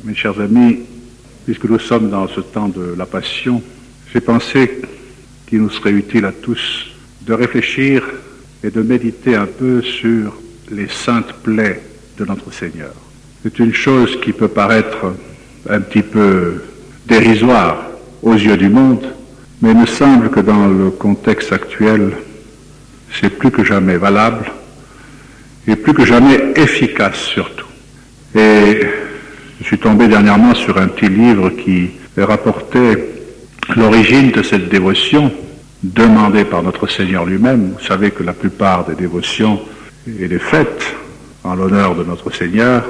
Mes chers amis, puisque nous sommes dans ce temps de la Passion, j'ai pensé qu'il nous serait utile à tous de réfléchir et de méditer un peu sur les saintes plaies de notre Seigneur. C'est une chose qui peut paraître un petit peu dérisoire aux yeux du monde, mais il me semble que dans le contexte actuel, c'est plus que jamais valable et plus que jamais efficace surtout. Et je suis tombé dernièrement sur un petit livre qui rapportait l'origine de cette dévotion demandée par notre Seigneur lui-même. Vous savez que la plupart des dévotions et des fêtes en l'honneur de notre Seigneur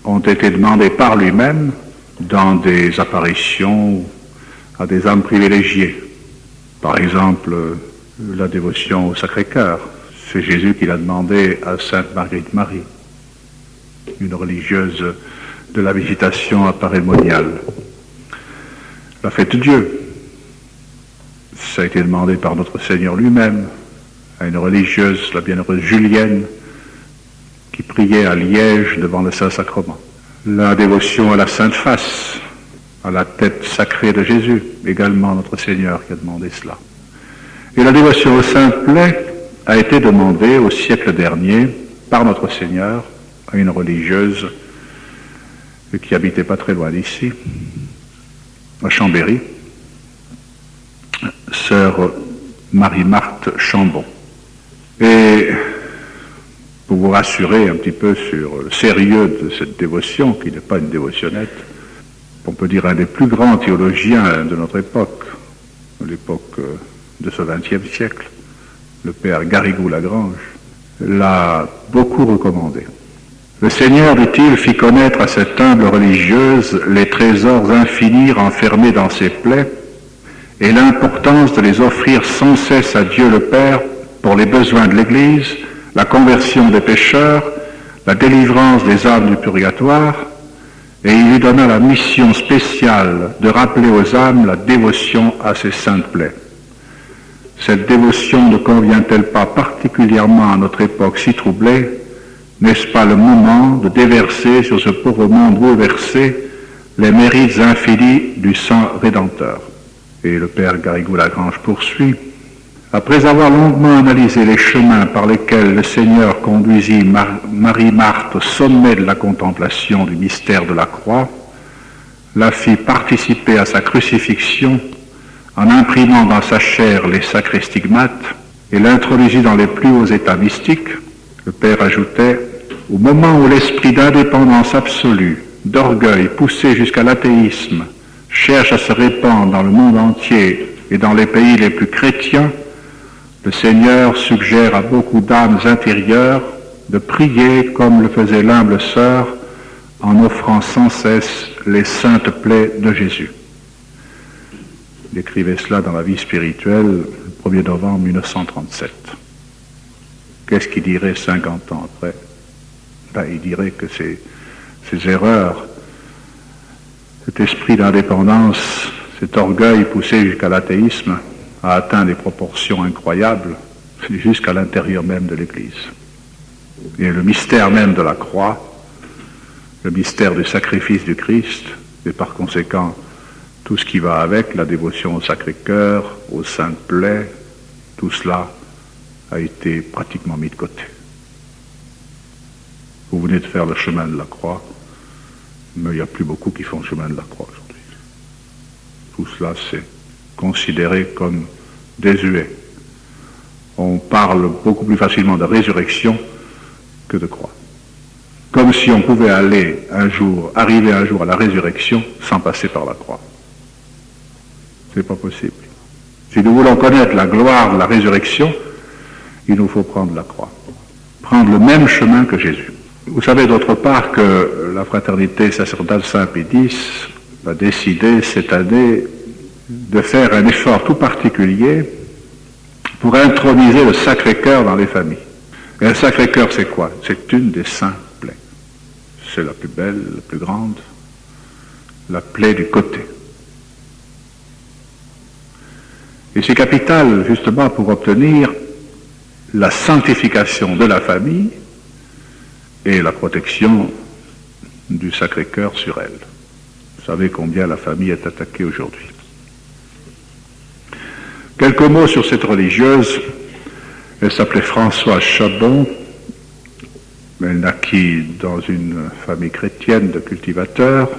ont été demandées par lui-même dans des apparitions à des âmes privilégiées. Par exemple, la dévotion au Sacré-Cœur. C'est Jésus qui l'a demandé à Sainte Marguerite Marie, une religieuse de la Visitation à Paray-le-Monial. La fête de Dieu, ça a été demandé par notre Seigneur lui-même à une religieuse, la bienheureuse Julienne, qui priait à Liège devant le Saint-Sacrement. La dévotion à la Sainte Face, à la tête sacrée de Jésus, également notre Seigneur qui a demandé cela. Et la dévotion aux saintes plaies a été demandée au siècle dernier par notre Seigneur à une religieuse qui habitait pas très loin d'ici, à Chambéry, sœur Marie-Marthe Chambon. Et pour vous rassurer un petit peu sur le sérieux de cette dévotion, qui n'est pas une dévotionnette, on peut dire un des plus grands théologiens de notre époque, l'époque de ce XXe siècle, le père Garrigou-Lagrange, l'a beaucoup recommandé. Le Seigneur, dit-il, fit connaître à cette humble religieuse les trésors infinis renfermés dans ses plaies et l'importance de les offrir sans cesse à Dieu le Père pour les besoins de l'Église, la conversion des pécheurs, la délivrance des âmes du purgatoire, et il lui donna la mission spéciale de rappeler aux âmes la dévotion à ces saintes plaies. Cette dévotion ne convient-elle pas particulièrement à notre époque si troublée? N'est-ce pas le moment de déverser sur ce pauvre monde bouleversé les mérites infinis du sang rédempteur? Et le père Garrigou-Lagrange poursuit. Après avoir longuement analysé les chemins par lesquels le Seigneur conduisit Marie-Marthe au sommet de la contemplation du mystère de la croix, la fit participer à sa crucifixion en imprimant dans sa chair les sacrés stigmates et l'introduisit dans les plus hauts états mystiques, le Père ajoutait, au moment où l'esprit d'indépendance absolue, d'orgueil poussé jusqu'à l'athéisme, cherche à se répandre dans le monde entier et dans les pays les plus chrétiens, le Seigneur suggère à beaucoup d'âmes intérieures de prier comme le faisait l'humble sœur en offrant sans cesse les saintes plaies de Jésus. Il écrivait cela dans la vie spirituelle le 1er novembre 1937. Qu'est-ce qu'il dirait 50 ans après? Il dirait que ces erreurs, cet esprit d'indépendance, cet orgueil poussé jusqu'à l'athéisme a atteint des proportions incroyables jusqu'à l'intérieur même de l'Église. Et le mystère même de la croix, le mystère du sacrifice du Christ, et par conséquent tout ce qui va avec, la dévotion au Sacré-Cœur, aux saintes plaies, tout cela a été pratiquement mis de côté. Vous venez de faire le chemin de la croix, mais il n'y a plus beaucoup qui font le chemin de la croix aujourd'hui. Tout cela, c'est considéré comme désuet. On parle beaucoup plus facilement de résurrection que de croix. Comme si on pouvait arriver un jour à la résurrection sans passer par la croix. C'est pas possible. Si nous voulons connaître la gloire de la résurrection, il nous faut prendre la croix. Prendre le même chemin que Jésus. Vous savez d'autre part que la fraternité sacerdotale Saint-Pédis a décidé cette année de faire un effort tout particulier pour introniser le Sacré-Cœur dans les familles. Et le Sacré-Cœur, c'est quoi? C'est une des saintes plaies. C'est la plus belle, la plus grande, la plaie du côté. Et c'est capital, justement, pour obtenir la sanctification de la famille et la protection du Sacré-Cœur sur elle. Vous savez combien la famille est attaquée aujourd'hui. Quelques mots sur cette religieuse. Elle s'appelait Françoise Chabon. Elle naquit dans une famille chrétienne de cultivateurs,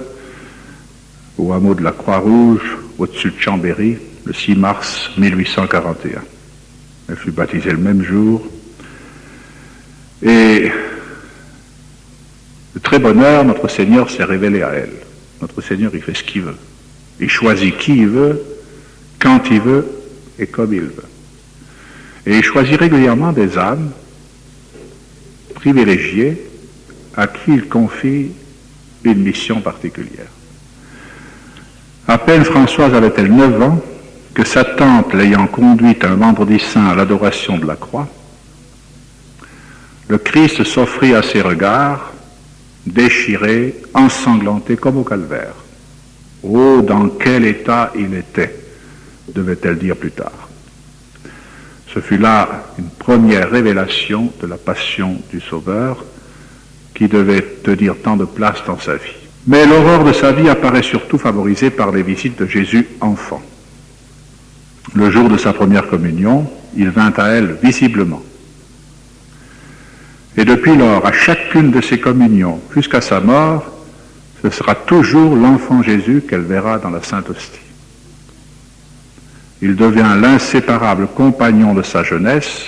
au hameau de la Croix-Rouge, au-dessus de Chambéry, le 6 mars 1841. Elle fut baptisée le même jour. Et de très bonne heure, notre Seigneur s'est révélé à elle. Notre Seigneur, il fait ce qu'il veut. Il choisit qui il veut, quand il veut et comme il veut. Et il choisit régulièrement des âmes privilégiées à qui il confie une mission particulière. À peine Françoise avait-elle 9 ans que sa tante l'ayant conduite un vendredi saint à l'adoration de la croix, le Christ s'offrit à ses regards, déchiré, ensanglanté comme au calvaire. Oh, dans quel état il était, devait-elle dire plus tard. Ce fut là une première révélation de la passion du Sauveur qui devait tenir tant de place dans sa vie. Mais l'aurore de sa vie apparaît surtout favorisée par les visites de Jésus enfant. Le jour de sa première communion, il vint à elle visiblement. Et depuis lors, à chacune de ses communions, jusqu'à sa mort, ce sera toujours l'enfant Jésus qu'elle verra dans la Sainte Hostie. Il devient l'inséparable compagnon de sa jeunesse,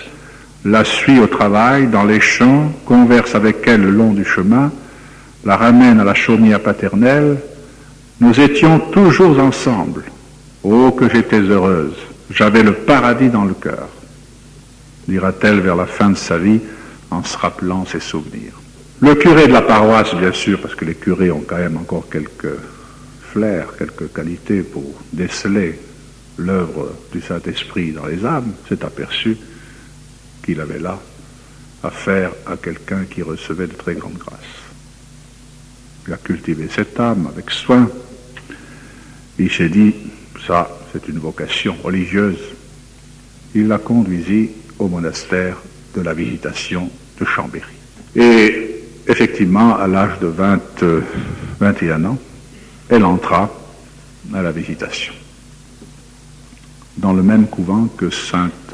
la suit au travail, dans les champs, converse avec elle le long du chemin, la ramène à la chaumière paternelle. Nous étions toujours ensemble. Oh, que j'étais heureuse, j'avais le paradis dans le cœur, dira-t-elle vers la fin de sa vie en se rappelant ses souvenirs. Le curé de la paroisse, bien sûr, parce que les curés ont quand même encore quelques flairs, quelques qualités pour déceler l'œuvre du Saint-Esprit dans les âmes, s'est aperçu qu'il avait là affaire à quelqu'un qui recevait de très grandes grâces. Il a cultivé cette âme avec soin. Il s'est dit, ça, c'est une vocation religieuse. Il la conduisit au monastère de la Visitation de Chambéry. Et effectivement, à l'âge de 21 ans, elle entra à la Visitation, dans le même couvent que Sainte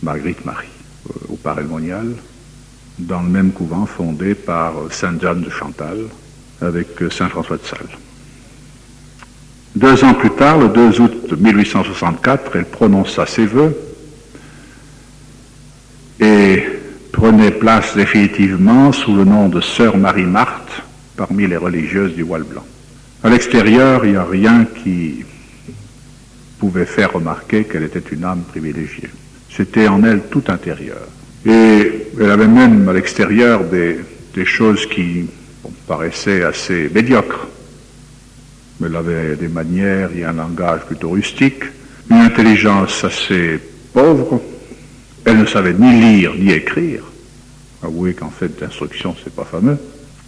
Marguerite Marie, au Parelmonial, dans le même couvent fondé par Sainte Jeanne de Chantal, avec Saint François de Sales. 2 ans plus tard, le 2 août 1864, elle prononça ses vœux et prenait place définitivement sous le nom de Sœur Marie-Marthe parmi les religieuses du voile blanc. À l'extérieur, il n'y a rien qui pouvait faire remarquer qu'elle était une âme privilégiée. C'était en elle tout intérieur. Et elle avait même à l'extérieur des choses qui paraissaient assez médiocres. Elle avait des manières et un langage plutôt rustique, une intelligence assez pauvre. Elle ne savait ni lire ni écrire. Avouez qu'en fait d'instruction, c'est pas fameux.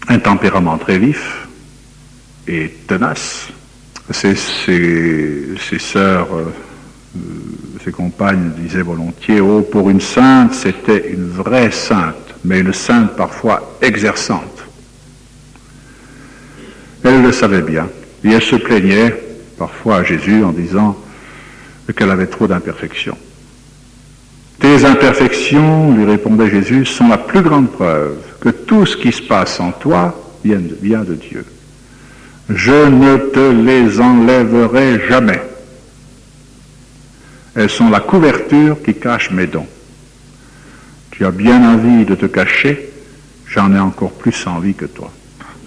Un tempérament très vif et tenace. Ses sœurs, ses compagnes disaient volontiers, oh, pour une sainte, c'était une vraie sainte, mais une sainte parfois exerçante. Elle le savait bien, et elle se plaignait parfois à Jésus en disant qu'elle avait trop d'imperfections. Tes imperfections, lui répondait Jésus, sont la plus grande preuve que tout ce qui se passe en toi vient de Dieu. Je ne te les enlèverai jamais. Elles sont la couverture qui cache mes dons. Tu as bien envie de te cacher, j'en ai encore plus envie que toi.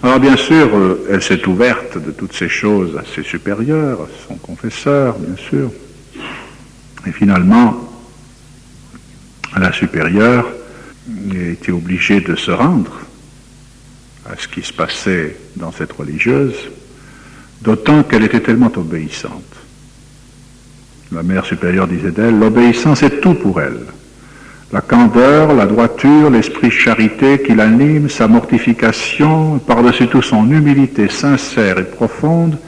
Alors bien sûr, elle s'est ouverte de toutes ces choses à ses supérieurs, à son confesseur, bien sûr. Et finalement, la supérieure était obligée de se rendre à ce qui se passait dans cette religieuse, d'autant qu'elle était tellement obéissante. La mère supérieure disait d'elle, l'obéissance est tout pour elle. La candeur, la droiture, l'esprit de charité qui l'anime, sa mortification, par-dessus tout son humilité sincère et profonde,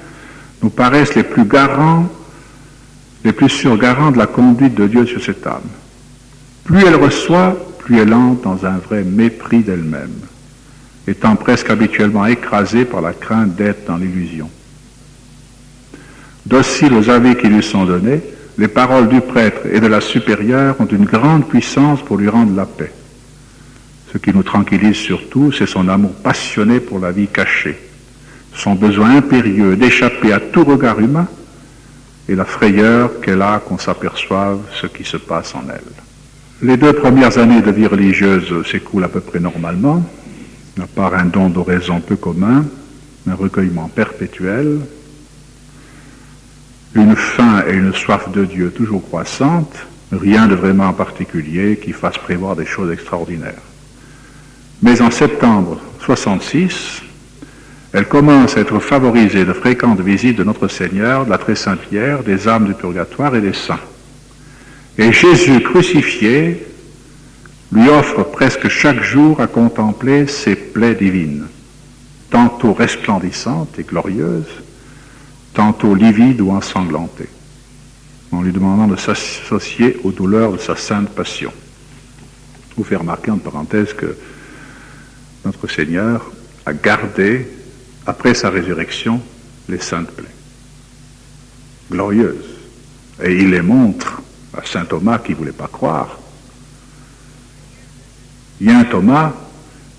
nous paraissent les plus garants, les plus sûrs garants de la conduite de Dieu sur cette âme. Plus elle reçoit, plus elle entre dans un vrai mépris d'elle-même. étant presque habituellement écrasés par la crainte d'être dans l'illusion. Dociles aux avis qui lui sont donnés, les paroles du prêtre et de la supérieure ont une grande puissance pour lui rendre la paix. Ce qui nous tranquillise surtout, c'est son amour passionné pour la vie cachée, son besoin impérieux d'échapper à tout regard humain et la frayeur qu'elle a qu'on s'aperçoive ce qui se passe en elle. Les 2 premières années de vie religieuse s'écoulent à peu près normalement, à part un don d'oraison peu commun, un recueillement perpétuel, une faim et une soif de Dieu toujours croissantes, rien de vraiment particulier qui fasse prévoir des choses extraordinaires. Mais en septembre 66, elle commence à être favorisée de fréquentes visites de notre Seigneur, de la Très Sainte Pierre, des âmes du purgatoire et des saints. Et Jésus crucifié lui offre presque chaque jour à contempler ses plaies divines, tantôt resplendissantes et glorieuses, tantôt livides ou ensanglantées, en lui demandant de s'associer aux douleurs de sa sainte passion. Je vous fais remarquer en parenthèse que notre Seigneur a gardé, après sa résurrection, les saintes plaies, glorieuses, et il les montre à saint Thomas qui ne voulait pas croire. Viens Thomas,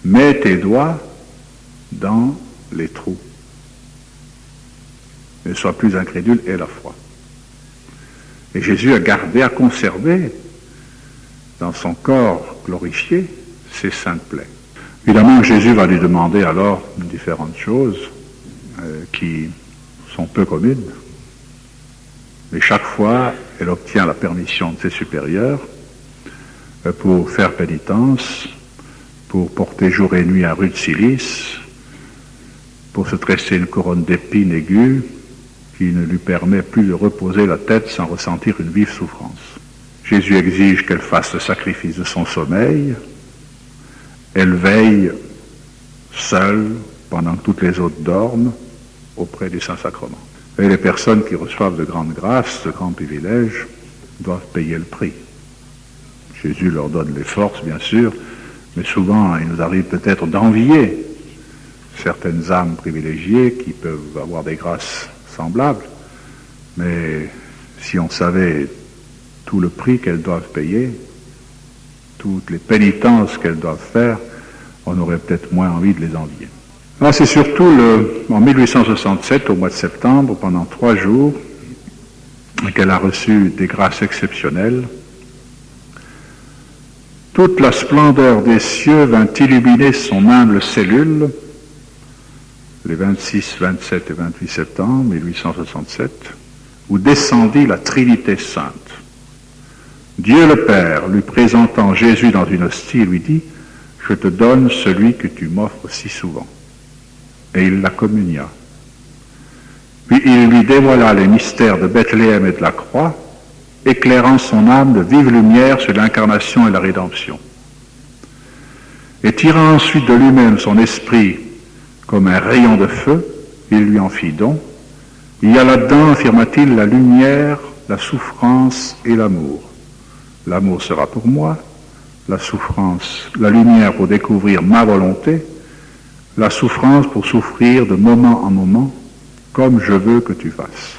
mets tes doigts dans les trous. Ne sois plus incrédule et la foi. Et Jésus a gardé, a conservé dans son corps glorifié ces saintes plaies. Évidemment, Jésus va lui demander alors différentes choses qui sont peu communes. Mais chaque fois, elle obtient la permission de ses supérieurs pour faire pénitence, pour porter jour et nuit un rude cilice, pour se tresser une couronne d'épines aiguës qui ne lui permet plus de reposer la tête sans ressentir une vive souffrance. Jésus exige qu'elle fasse le sacrifice de son sommeil. Elle veille seule pendant que toutes les autres dorment auprès du Saint-Sacrement. Et les personnes qui reçoivent de grandes grâces, de grands privilèges, doivent payer le prix. Jésus leur donne les forces, bien sûr, mais souvent il nous arrive peut-être d'envier certaines âmes privilégiées qui peuvent avoir des grâces semblables, mais si on savait tout le prix qu'elles doivent payer, toutes les pénitences qu'elles doivent faire, on aurait peut-être moins envie de les envier. Alors c'est surtout en 1867, au mois de septembre, pendant 3 jours, qu'elle a reçu des grâces exceptionnelles. Toute la splendeur des cieux vint illuminer son humble cellule, les 26, 27 et 28 septembre 1867, où descendit la Trinité sainte. Dieu le Père, lui présentant Jésus dans une hostie, lui dit « Je te donne celui que tu m'offres si souvent. » Et il la communia. Puis il lui dévoila les mystères de Bethléem et de la croix, éclairant son âme de vive lumière sur l'incarnation et la rédemption. Et tirant ensuite de lui-même son esprit comme un rayon de feu, il lui en fit don. Il y a là-dedans, affirma-t-il, la lumière, la souffrance et l'amour. L'amour sera pour moi, la souffrance, la lumière pour découvrir ma volonté, la souffrance pour souffrir de moment en moment, comme je veux que tu fasses.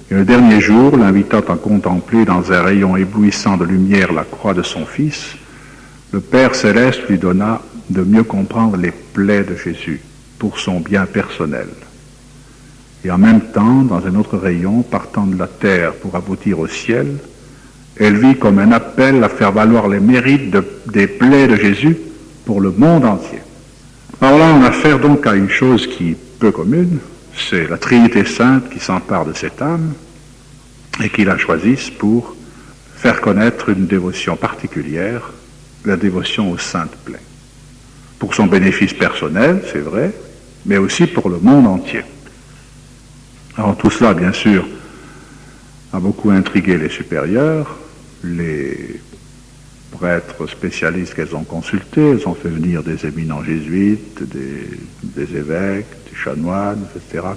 Et le dernier jour, l'invitant à contempler dans un rayon éblouissant de lumière la croix de son Fils, le Père céleste lui donna de mieux comprendre les plaies de Jésus pour son bien personnel. Et en même temps, dans un autre rayon, partant de la terre pour aboutir au ciel, elle vit comme un appel à faire valoir les mérites des plaies de Jésus pour le monde entier. Alors là, on a affaire donc à une chose qui est peu commune, c'est la Trinité Sainte qui s'empare de cette âme et qui la choisisse pour faire connaître une dévotion particulière, la dévotion aux saintes plaies. Pour son bénéfice personnel, c'est vrai, mais aussi pour le monde entier. Alors tout cela, bien sûr, a beaucoup intrigué les supérieurs, les prêtres spécialistes qu'elles ont consultés. Elles ont fait venir des éminents jésuites, des évêques, des chanoines, etc.,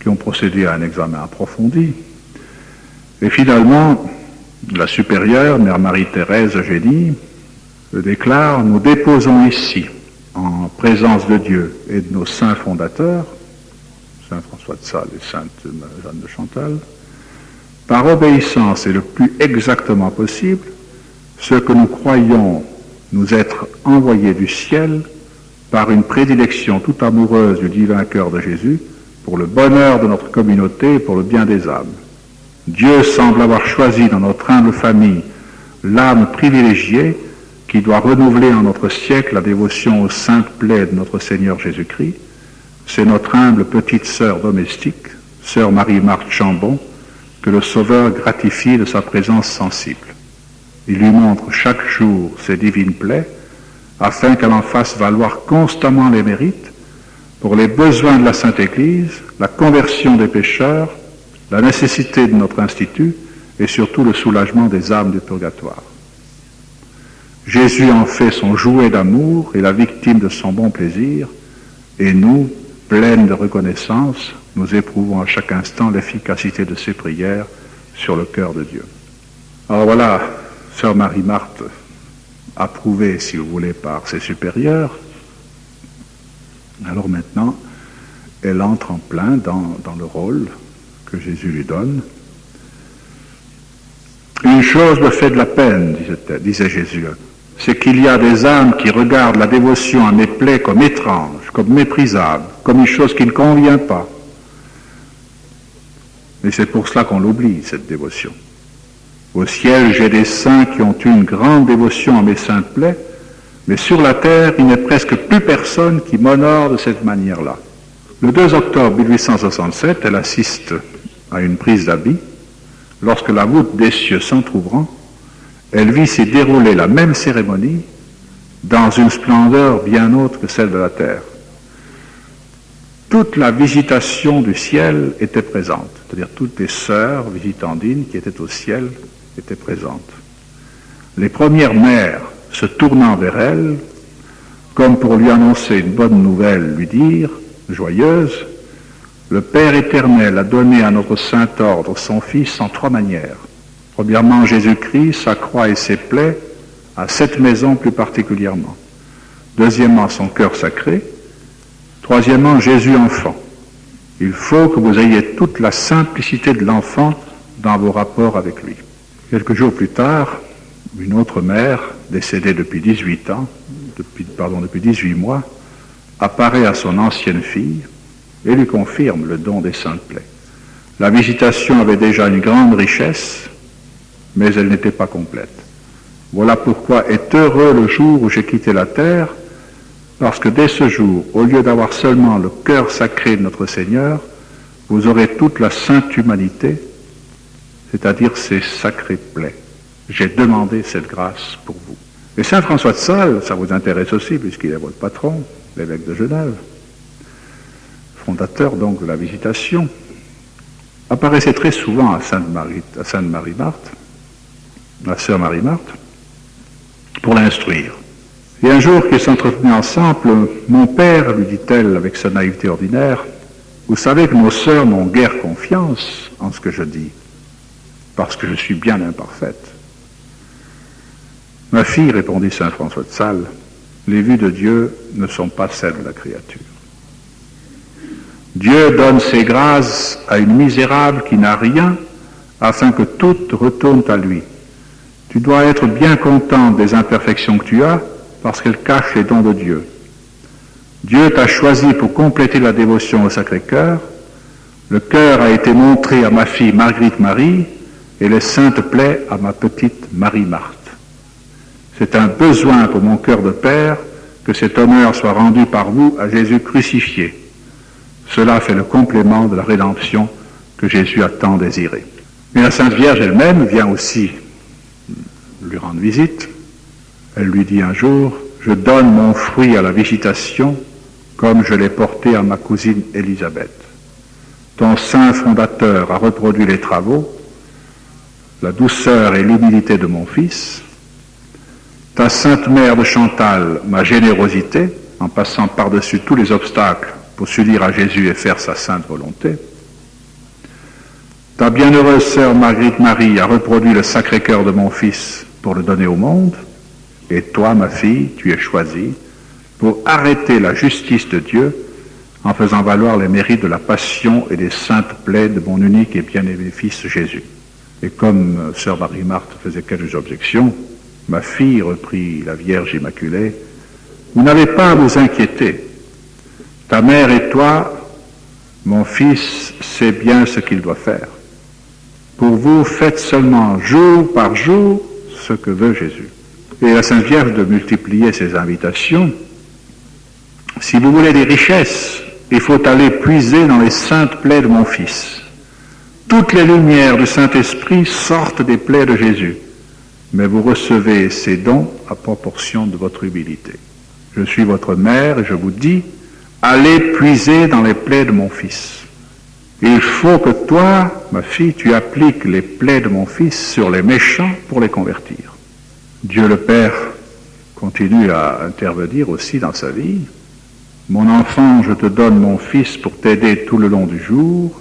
qui ont procédé à un examen approfondi. Et finalement, la supérieure, Mère Marie-Thérèse Eugénie, le déclare, nous déposons ici, en présence de Dieu et de nos saints fondateurs, Saint François de Sales et Sainte Jeanne de Chantal, par obéissance et le plus exactement possible, ce que nous croyons nous être envoyés du ciel par une prédilection tout amoureuse du divin cœur de Jésus pour le bonheur de notre communauté et pour le bien des âmes. Dieu semble avoir choisi dans notre humble famille l'âme privilégiée qui doit renouveler en notre siècle la dévotion aux saintes plaies de notre Seigneur Jésus-Christ. C'est notre humble petite sœur domestique, sœur Marie-Marthe Chambon, que le Sauveur gratifie de sa présence sensible. Il lui montre chaque jour ses divines plaies, afin qu'elle en fasse valoir constamment les mérites pour les besoins de la Sainte Église, la conversion des pécheurs, la nécessité de notre institut et surtout le soulagement des âmes du purgatoire. Jésus en fait son jouet d'amour et la victime de son bon plaisir, et nous, pleines de reconnaissance, nous éprouvons à chaque instant l'efficacité de ses prières sur le cœur de Dieu. Alors voilà, sœur Marie-Marthe, approuvée, si vous voulez, par ses supérieurs. Alors maintenant, elle entre en plein dans le rôle que Jésus lui donne. Une chose me fait de la peine, disait Jésus, c'est qu'il y a des âmes qui regardent la dévotion à mes plaies comme étrange, comme méprisable, comme une chose qui ne convient pas. Mais c'est pour cela qu'on l'oublie, cette dévotion. Au ciel, j'ai des saints qui ont eu une grande dévotion à mes saintes plaies, mais sur la terre, il n'est presque plus personne qui m'honore de cette manière-là. Le 2 octobre 1867, elle assiste à une prise d'habit. Lorsque la voûte des cieux s'entr'ouvrant, elle vit s'y dérouler la même cérémonie dans une splendeur bien autre que celle de la terre. Toute la visitation du ciel était présente, c'est-à-dire toutes les sœurs visitandines qui étaient au ciel étaient présentes. Les premières mères, se tournant vers elle, comme pour lui annoncer une bonne nouvelle, lui dire, joyeuse, le Père éternel a donné à notre saint ordre son Fils en 3 manières. Premièrement, Jésus-Christ, sa croix et ses plaies, à cette maison plus particulièrement. Deuxièmement, son cœur sacré. Troisièmement, Jésus enfant. Il faut que vous ayez toute la simplicité de l'enfant dans vos rapports avec lui. Quelques jours plus tard, une autre mère, décédée depuis 18 mois, apparaît à son ancienne fille et lui confirme le don des saintes plaies. La visitation avait déjà une grande richesse, mais elle n'était pas complète. Voilà pourquoi est heureux le jour où j'ai quitté la terre, parce que dès ce jour, au lieu d'avoir seulement le cœur sacré de notre Seigneur, vous aurez toute la sainte humanité, c'est-à-dire ses sacrées plaies. J'ai demandé cette grâce pour vous. Et Saint François de Sales, ça vous intéresse aussi, puisqu'il est votre patron, l'évêque de Genève, fondateur donc de la visitation, apparaissait très souvent à Sainte Marie-Marthe, la sœur Marie-Marthe, pour l'instruire. Et un jour qu'ils s'entretenaient ensemble, mon père, lui dit-elle avec sa naïveté ordinaire, vous savez que nos sœurs n'ont guère confiance en ce que je dis, parce que je suis bien imparfaite. Ma fille, répondit saint François de Sales, les vues de Dieu ne sont pas celles de la créature. Dieu donne ses grâces à une misérable qui n'a rien, afin que toutes retournent à lui. Tu dois être bien contente des imperfections que tu as, parce qu'elles cachent les dons de Dieu. Dieu t'a choisi pour compléter la dévotion au Sacré-Cœur. Le cœur a été montré à ma fille Marguerite Marie et les saintes plaies à ma petite Marie-Marthe. C'est un besoin pour mon cœur de père que cet honneur soit rendu par vous à Jésus crucifié. Cela fait le complément de la rédemption que Jésus a tant désiré. Mais la Sainte Vierge elle-même vient aussi lui rendre visite. Elle lui dit un jour, je donne mon fruit à la visitation comme je l'ai porté à ma cousine Élisabeth. Ton saint fondateur a reproduit les travaux, la douceur et l'humilité de mon fils. Ta sainte mère de Chantal, ma générosité, en passant par-dessus tous les obstacles pour s'unir à Jésus et faire sa sainte volonté. Ta bienheureuse sœur Marguerite Marie a reproduit le Sacré-Cœur de mon fils pour le donner au monde. Et toi, ma fille, tu es choisie pour arrêter la justice de Dieu en faisant valoir les mérites de la passion et des saintes plaies de mon unique et bien-aimé Fils Jésus. Et comme sœur Marie-Marthe faisait quelques objections, ma fille, reprit la Vierge Immaculée, vous n'avez pas à vous inquiéter. Ta mère et toi, mon fils, sait bien ce qu'il doit faire. Pour vous, faites seulement jour par jour ce que veut Jésus. Et la Sainte Vierge de multiplier ses invitations. Si vous voulez des richesses, il faut aller puiser dans les saintes plaies de mon Fils. Toutes les lumières du Saint-Esprit sortent des plaies de Jésus, mais vous recevez ces dons à proportion de votre humilité. Je suis votre mère et je vous dis, allez puiser dans les plaies de mon Fils. Il faut que toi, ma fille, tu appliques les plaies de mon Fils sur les méchants pour les convertir. Dieu le Père continue à intervenir aussi dans sa vie. Mon enfant, je te donne mon Fils pour t'aider tout le long du jour,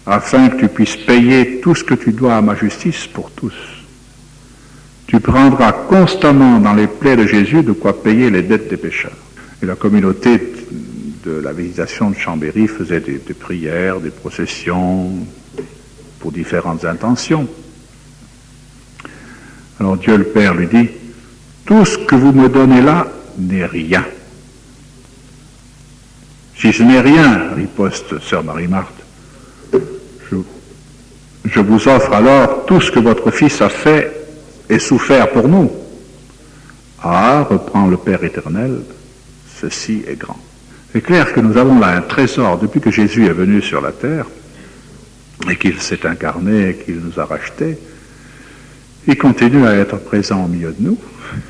afin que tu puisses payer tout ce que tu dois à ma justice pour tous. Tu prendras constamment dans les plaies de Jésus de quoi payer les dettes des pécheurs. Et la communauté de la Visitation de Chambéry faisait des prières, des processions pour différentes intentions. Alors Dieu le Père lui dit, tout ce que vous me donnez là n'est rien. Si ce n'est rien, riposte sœur Marie-Marthe, je vous offre alors tout ce que votre Fils a fait et souffert pour nous. Ah, reprend le Père éternel, ceci est grand. C'est clair que nous avons là un trésor depuis que Jésus est venu sur la terre et qu'il s'est incarné et qu'il nous a rachetés. Il continue à être présent au milieu de nous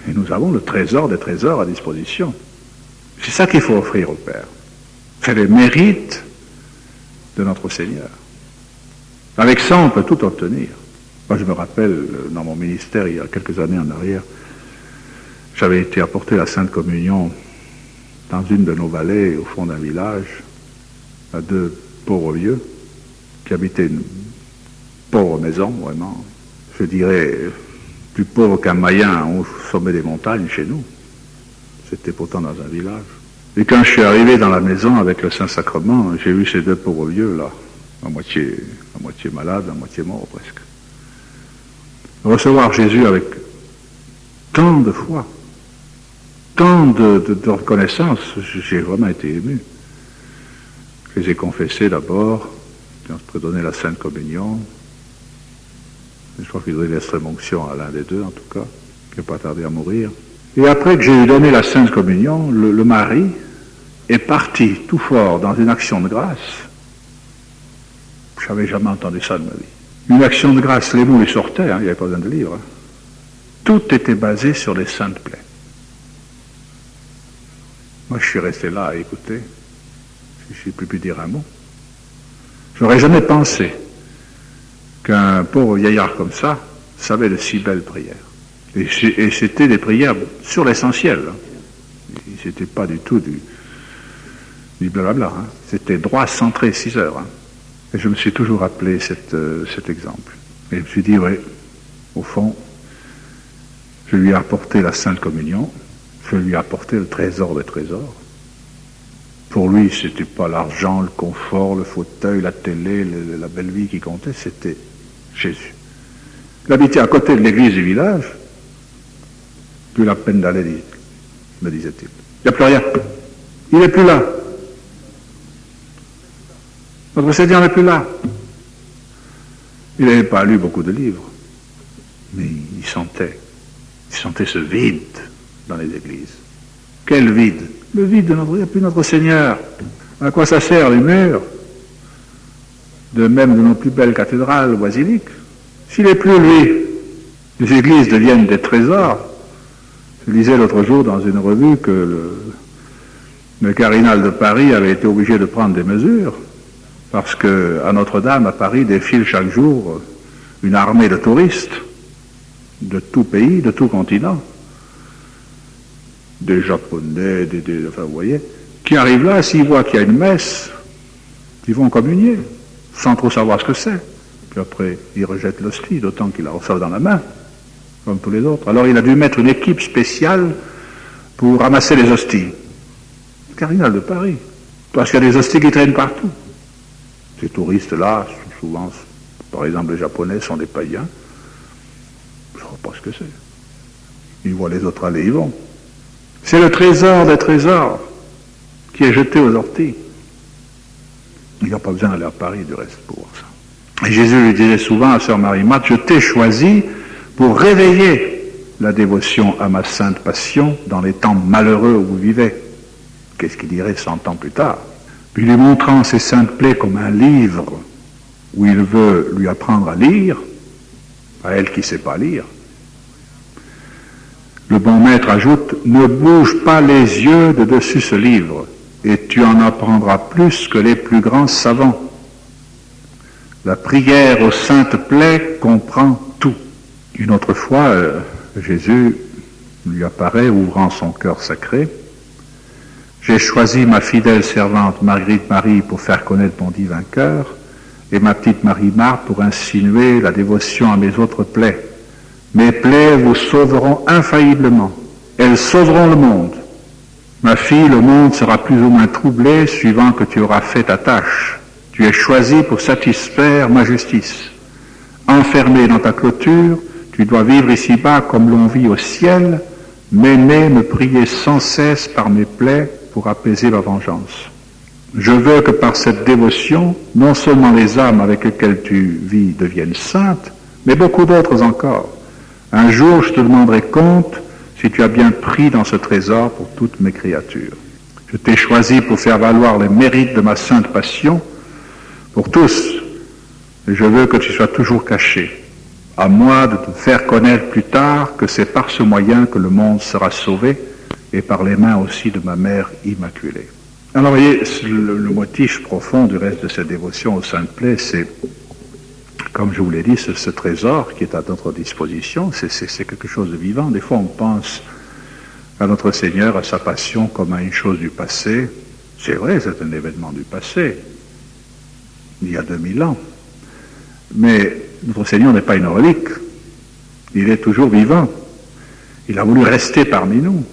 et nous avons le trésor des trésors à disposition. C'est ça qu'il faut offrir au Père. C'est les mérites de notre Seigneur. Avec ça, on peut tout obtenir. Moi, je me rappelle, dans mon ministère, il y a quelques années en arrière, j'avais été apporter la Sainte Communion dans une de nos vallées, au fond d'un village, à deux pauvres vieux qui habitaient une pauvre maison, vraiment. Je dirais, plus pauvre qu'un Mayen au sommet des montagnes chez nous. C'était pourtant dans un village. Et quand je suis arrivé dans la maison avec le Saint-Sacrement, j'ai vu ces deux pauvres vieux là, à moitié malades, à moitié morts presque. Recevoir Jésus avec tant de foi, tant de reconnaissance, j'ai vraiment été ému. Je les ai confessés d'abord, puis on se donner la Sainte Communion. Je crois qu'il devait laisser l'onction à l'un des deux, en tout cas, qui n'a pas tardé à mourir. Et après que j'ai eu donné la Sainte Communion, le mari est parti tout fort dans une action de grâce. Je n'avais jamais entendu ça de ma vie. Une action de grâce, les mots lui sortaient, il n'y avait pas besoin de livre. Tout était basé sur les saintes plaies. Moi, je suis resté là à écouter. Je n'ai plus pu dire un mot. Je n'aurais jamais pensé qu'un pauvre vieillard comme ça savait de si belles prières. Et c'était des prières sur l'essentiel. C'était pas du tout du blablabla. C'était droit, centré, 6 heures. Et je me suis toujours rappelé cet exemple. Et je me suis dit, oui, au fond, je lui ai apporté la Sainte Communion, je lui ai apporté le trésor des trésors. Pour lui, c'était pas l'argent, le confort, le fauteuil, la télé, la belle vie qui comptait, c'était Jésus. Il habitait à côté de l'église du village, plus la peine d'aller, me disait-il. Il n'y a plus rien. Il n'est plus là. Notre Seigneur n'est plus là. Il n'avait pas lu beaucoup de livres, mais il sentait ce vide dans les églises. Quel vide? Le vide de notre, il n'y a plus notre Seigneur. À quoi ça sert les murs? De même de nos plus belles cathédrales basiliques. S'il n'est plus lui, les églises deviennent des trésors. Je lisais l'autre jour dans une revue que le cardinal de Paris avait été obligé de prendre des mesures parce qu'à Notre-Dame, à Paris, défile chaque jour une armée de touristes de tout pays, de tout continent, des Japonais, enfin vous voyez, qui arrivent là, s'ils voient qu'il y a une messe, ils vont communier, sans trop savoir ce que c'est. Puis après, ils rejettent l'hostie, d'autant qu'ils la reçoivent dans la main. comme tous les autres. Alors il a dû mettre une équipe spéciale pour ramasser les hosties. Le cardinal de Paris. Parce qu'il y a des hosties qui traînent partout. Ces touristes-là, souvent, par exemple les Japonais sont des païens. Je ne sais pas ce que c'est. Ils voient les autres aller, ils vont. C'est le trésor des trésors qui est jeté aux orties. Il n'y a pas besoin d'aller à Paris du reste pour voir ça. Et Jésus lui disait souvent à sœur Marie-Marthe, je t'ai choisi pour réveiller la dévotion à ma sainte passion dans les temps malheureux où vous vivez. Qu'est-ce qu'il dirait 100 ans plus tard? Puis lui montrant ses saintes plaies comme un livre où il veut lui apprendre à lire, à elle qui ne sait pas lire. Le bon maître ajoute, ne bouge pas les yeux de dessus ce livre, et tu en apprendras plus que les plus grands savants. La prière aux saintes plaies comprend tout. Une autre fois, Jésus lui apparaît, ouvrant son cœur sacré. J'ai choisi ma fidèle servante Marguerite Marie pour faire connaître mon divin cœur, et ma petite Marie-Marthe pour insinuer la dévotion à mes autres plaies. Mes plaies vous sauveront infailliblement. Elles sauveront le monde. Ma fille, le monde sera plus ou moins troublé suivant que tu auras fait ta tâche. Tu es choisi pour satisfaire ma justice. Enfermé dans ta clôture, tu dois vivre ici-bas comme l'on vit au ciel, m'aimer, me prier sans cesse par mes plaies pour apaiser ma vengeance. Je veux que par cette dévotion, non seulement les âmes avec lesquelles tu vis deviennent saintes, mais beaucoup d'autres encore. Un jour, je te demanderai compte si tu as bien pris dans ce trésor pour toutes mes créatures. Je t'ai choisi pour faire valoir les mérites de ma sainte passion pour tous. Et je veux que tu sois toujours caché. À moi de te faire connaître plus tard que c'est par ce moyen que le monde sera sauvé et par les mains aussi de ma mère immaculée. Alors, vous voyez, le motif profond du reste de cette dévotion aux saintes plaies, c'est, comme je vous l'ai dit, ce trésor qui est à notre disposition, c'est quelque chose de vivant. Des fois, on pense à notre Seigneur, à sa passion, comme à une chose du passé. C'est vrai, c'est un événement du passé, il y a 2000 ans. Mais notre Seigneur n'est pas une relique. Il est toujours vivant. Il a voulu rester parmi nous.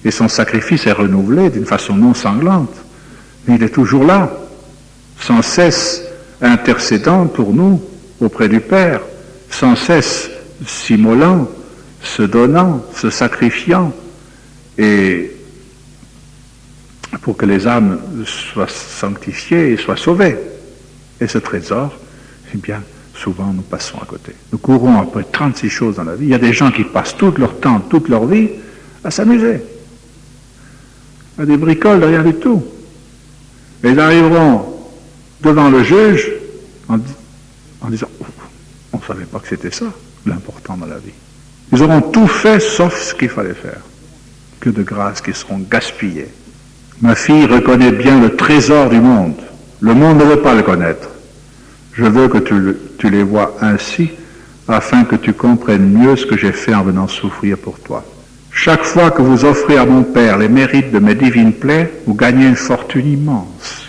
Et son sacrifice est renouvelé d'une façon non sanglante. Mais il est toujours là, sans cesse intercédant pour nous auprès du Père, sans cesse s'immolant, se donnant, se sacrifiant, et pour que les âmes soient sanctifiées et soient sauvées. Et ce trésor, eh bien, souvent nous passons à côté. Nous courons après 36 choses dans la vie. Il y a des gens qui passent tout leur temps, toute leur vie à s'amuser, à des bricoles de rien du tout. Et ils arriveront devant le juge en disant « On ne savait pas que c'était ça, l'important dans la vie. » Ils auront tout fait sauf ce qu'il fallait faire. Que de grâces qui seront gaspillées. Ma fille reconnaît bien le trésor du monde. Le monde ne veut pas le connaître. Je veux que tu les vois ainsi, afin que tu comprennes mieux ce que j'ai fait en venant souffrir pour toi. Chaque fois que vous offrez à mon Père les mérites de mes divines plaies, vous gagnez une fortune immense.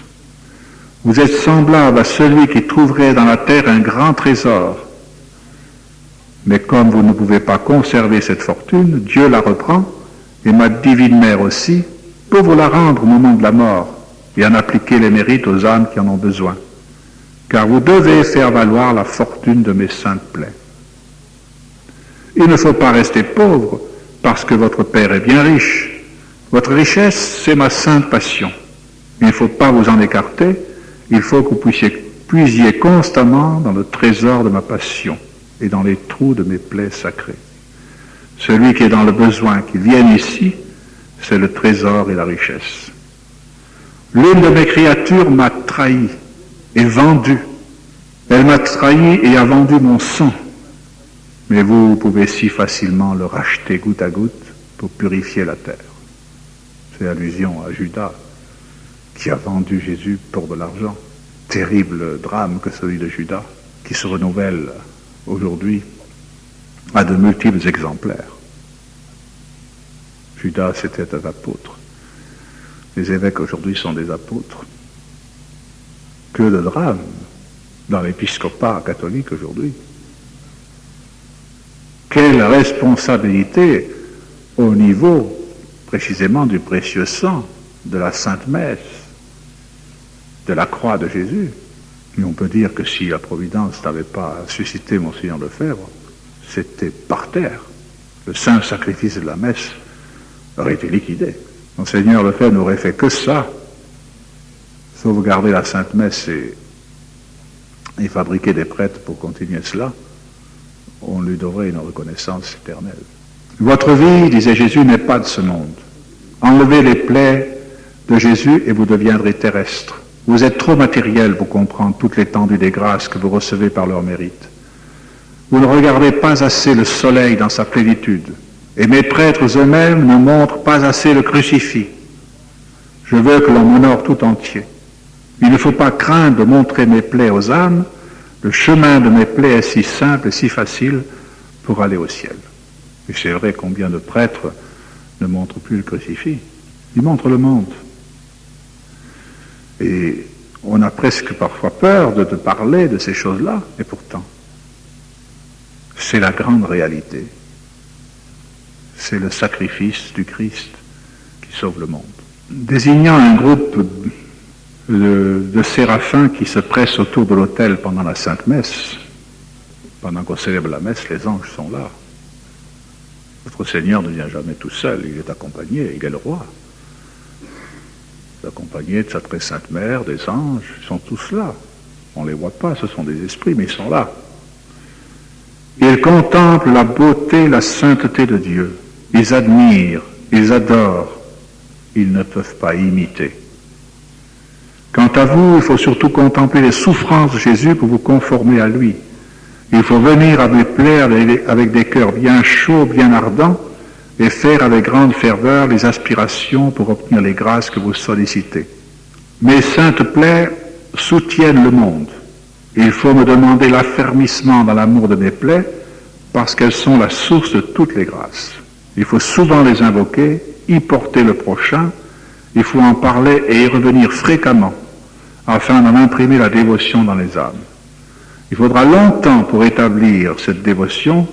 Vous êtes semblable à celui qui trouverait dans la terre un grand trésor. Mais comme vous ne pouvez pas conserver cette fortune, Dieu la reprend, et ma divine mère aussi, pour vous la rendre au moment de la mort, et en appliquer les mérites aux âmes qui en ont besoin. Car vous devez faire valoir la fortune de mes saintes plaies. Il ne faut pas rester pauvre, parce que votre Père est bien riche. Votre richesse, c'est ma sainte passion. Il ne faut pas vous en écarter, il faut que vous puisiez constamment dans le trésor de ma passion et dans les trous de mes plaies sacrées. Celui qui est dans le besoin, qu'il vienne ici, c'est le trésor et la richesse. L'une de mes créatures m'a trahi et vendu. Elle m'a trahi et a vendu mon sang. Mais vous pouvez si facilement le racheter goutte à goutte pour purifier la terre. C'est allusion à Judas qui a vendu Jésus pour de l'argent. Terrible drame que celui de Judas, qui se renouvelle aujourd'hui à de multiples exemplaires. Judas, c'était un apôtre. Les évêques aujourd'hui sont des apôtres. Que de drames dans l'épiscopat catholique aujourd'hui. Quel quelle responsabilité au niveau précisément du précieux sang, de la Sainte Messe, de la croix de Jésus. Mais on peut dire que si la Providence n'avait pas suscité Monseigneur Lefebvre, c'était par terre. Le saint sacrifice de la messe aurait été liquidé. Monseigneur Lefebvre n'aurait fait que ça, sauvegarder la Sainte Messe et fabriquer des prêtres pour continuer cela. On lui devrait une reconnaissance éternelle. Votre vie, disait Jésus, n'est pas de ce monde. Enlevez les plaies de Jésus et vous deviendrez terrestre. Vous êtes trop matériel pour comprendre toute l'étendue des grâces que vous recevez par leur mérite. Vous ne regardez pas assez le soleil dans sa plénitude. Et mes prêtres eux-mêmes ne montrent pas assez le crucifix. Je veux que l'on m'honore tout entier. Il ne faut pas craindre de montrer mes plaies aux âmes. Le chemin de mes plaies est si simple et si facile pour aller au ciel. Et c'est vrai combien de prêtres ne montrent plus le crucifix. Ils montrent le monde. Et on a presque parfois peur de parler de ces choses-là, et pourtant, c'est la grande réalité. C'est le sacrifice du Christ qui sauve le monde. Désignant un groupe de séraphins qui se pressent autour de l'autel pendant la Sainte Messe, pendant qu'on célèbre la messe, les anges sont là. Notre Seigneur ne vient jamais tout seul, il est accompagné, il est le roi. Il est accompagné de sa très sainte mère, des anges, ils sont tous là. On ne les voit pas, ce sont des esprits, mais ils sont là. Ils contemplent la beauté, la sainteté de Dieu. Ils admirent, ils adorent, ils ne peuvent pas imiter. Quant à vous, il faut surtout contempler les souffrances de Jésus pour vous conformer à lui. Il faut venir à mes plaies avec des cœurs bien chauds, bien ardents, et faire avec grande ferveur les aspirations pour obtenir les grâces que vous sollicitez. Mes saintes plaies soutiennent le monde. Il faut me demander l'affermissement dans l'amour de mes plaies, parce qu'elles sont la source de toutes les grâces. Il faut souvent les invoquer, y porter le prochain, il faut en parler et y revenir fréquemment, afin d'en imprimer la dévotion dans les âmes. Il faudra longtemps pour établir cette dévotion,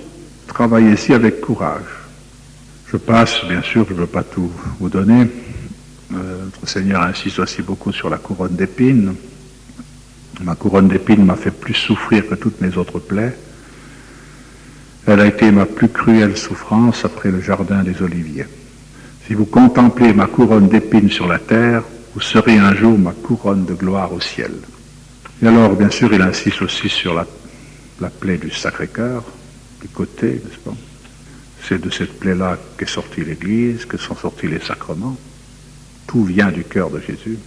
travaillez-y avec courage. Je passe, bien sûr, je ne veux pas tout vous donner. Notre Seigneur insiste aussi beaucoup sur la couronne d'épines. Ma couronne d'épines m'a fait plus souffrir que toutes mes autres plaies. Elle a été ma plus cruelle souffrance après le jardin des Oliviers. Si vous contemplez ma couronne d'épines sur la terre, vous serez un jour ma couronne de gloire au ciel. Et alors, bien sûr, il insiste aussi sur la plaie du Sacré-Cœur, du côté, n'est-ce pas? C'est de cette plaie-là qu'est sortie l'Église, que sont sortis les sacrements. Tout vient du cœur de Jésus.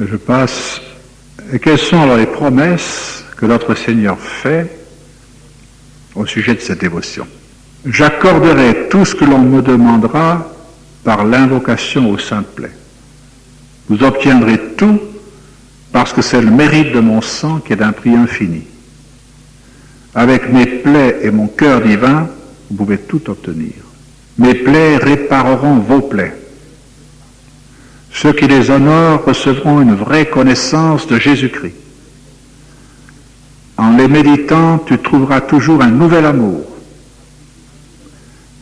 Et je passe. Et quelles sont alors les promesses que notre Seigneur fait au sujet de cette dévotion? J'accorderai tout ce que l'on me demandera par l'invocation aux saintes plaies. Vous obtiendrez tout parce que c'est le mérite de mon sang qui est d'un prix infini. Avec mes plaies et mon cœur divin, vous pouvez tout obtenir. Mes plaies répareront vos plaies. Ceux qui les honorent recevront une vraie connaissance de Jésus-Christ. En les méditant, tu trouveras toujours un nouvel amour.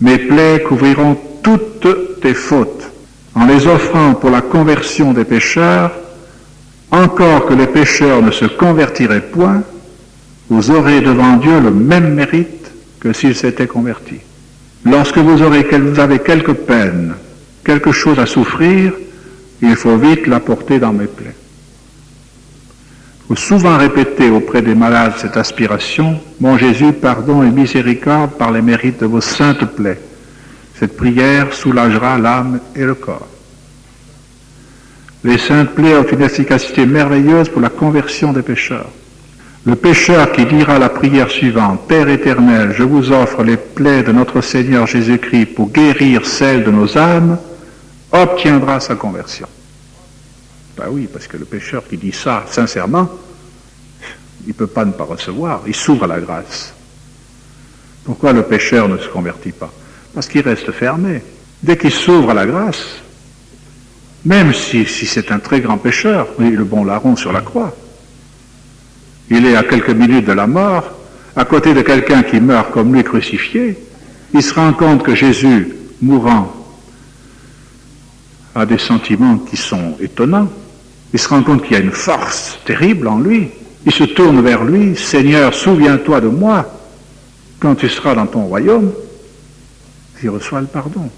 Mes plaies couvriront toutes tes fautes. En les offrant pour la conversion des pécheurs, encore que les pécheurs ne se convertiraient point, vous aurez devant Dieu le même mérite que s'ils s'étaient convertis. Lorsque vous avez quelque peine, quelque chose à souffrir, il faut vite l'apporter dans mes plaies. Il faut souvent répéter auprès des malades cette aspiration, « Mon Jésus, pardon et miséricorde par les mérites de vos saintes plaies. » Cette prière soulagera l'âme et le corps. Les saintes plaies ont une efficacité merveilleuse pour la conversion des pécheurs. Le pécheur qui dira la prière suivante, « Père éternel, je vous offre les plaies de notre Seigneur Jésus-Christ pour guérir celles de nos âmes », obtiendra sa conversion. Ben oui, parce que le pécheur qui dit ça sincèrement, il ne peut pas ne pas recevoir, il s'ouvre à la grâce. Pourquoi le pécheur ne se convertit pas? Parce qu'il reste fermé. Dès qu'il s'ouvre à la grâce, même si c'est un très grand pécheur, oui, le bon larron sur la croix, il est à quelques minutes de la mort, à côté de quelqu'un qui meurt comme lui crucifié, Il se rend compte que Jésus, mourant, a des sentiments qui sont étonnants. Il se rend compte qu'il y a une force terrible en lui. Il se tourne vers lui, « Seigneur, souviens-toi de moi quand tu seras dans ton royaume. » Il reçoit le pardon.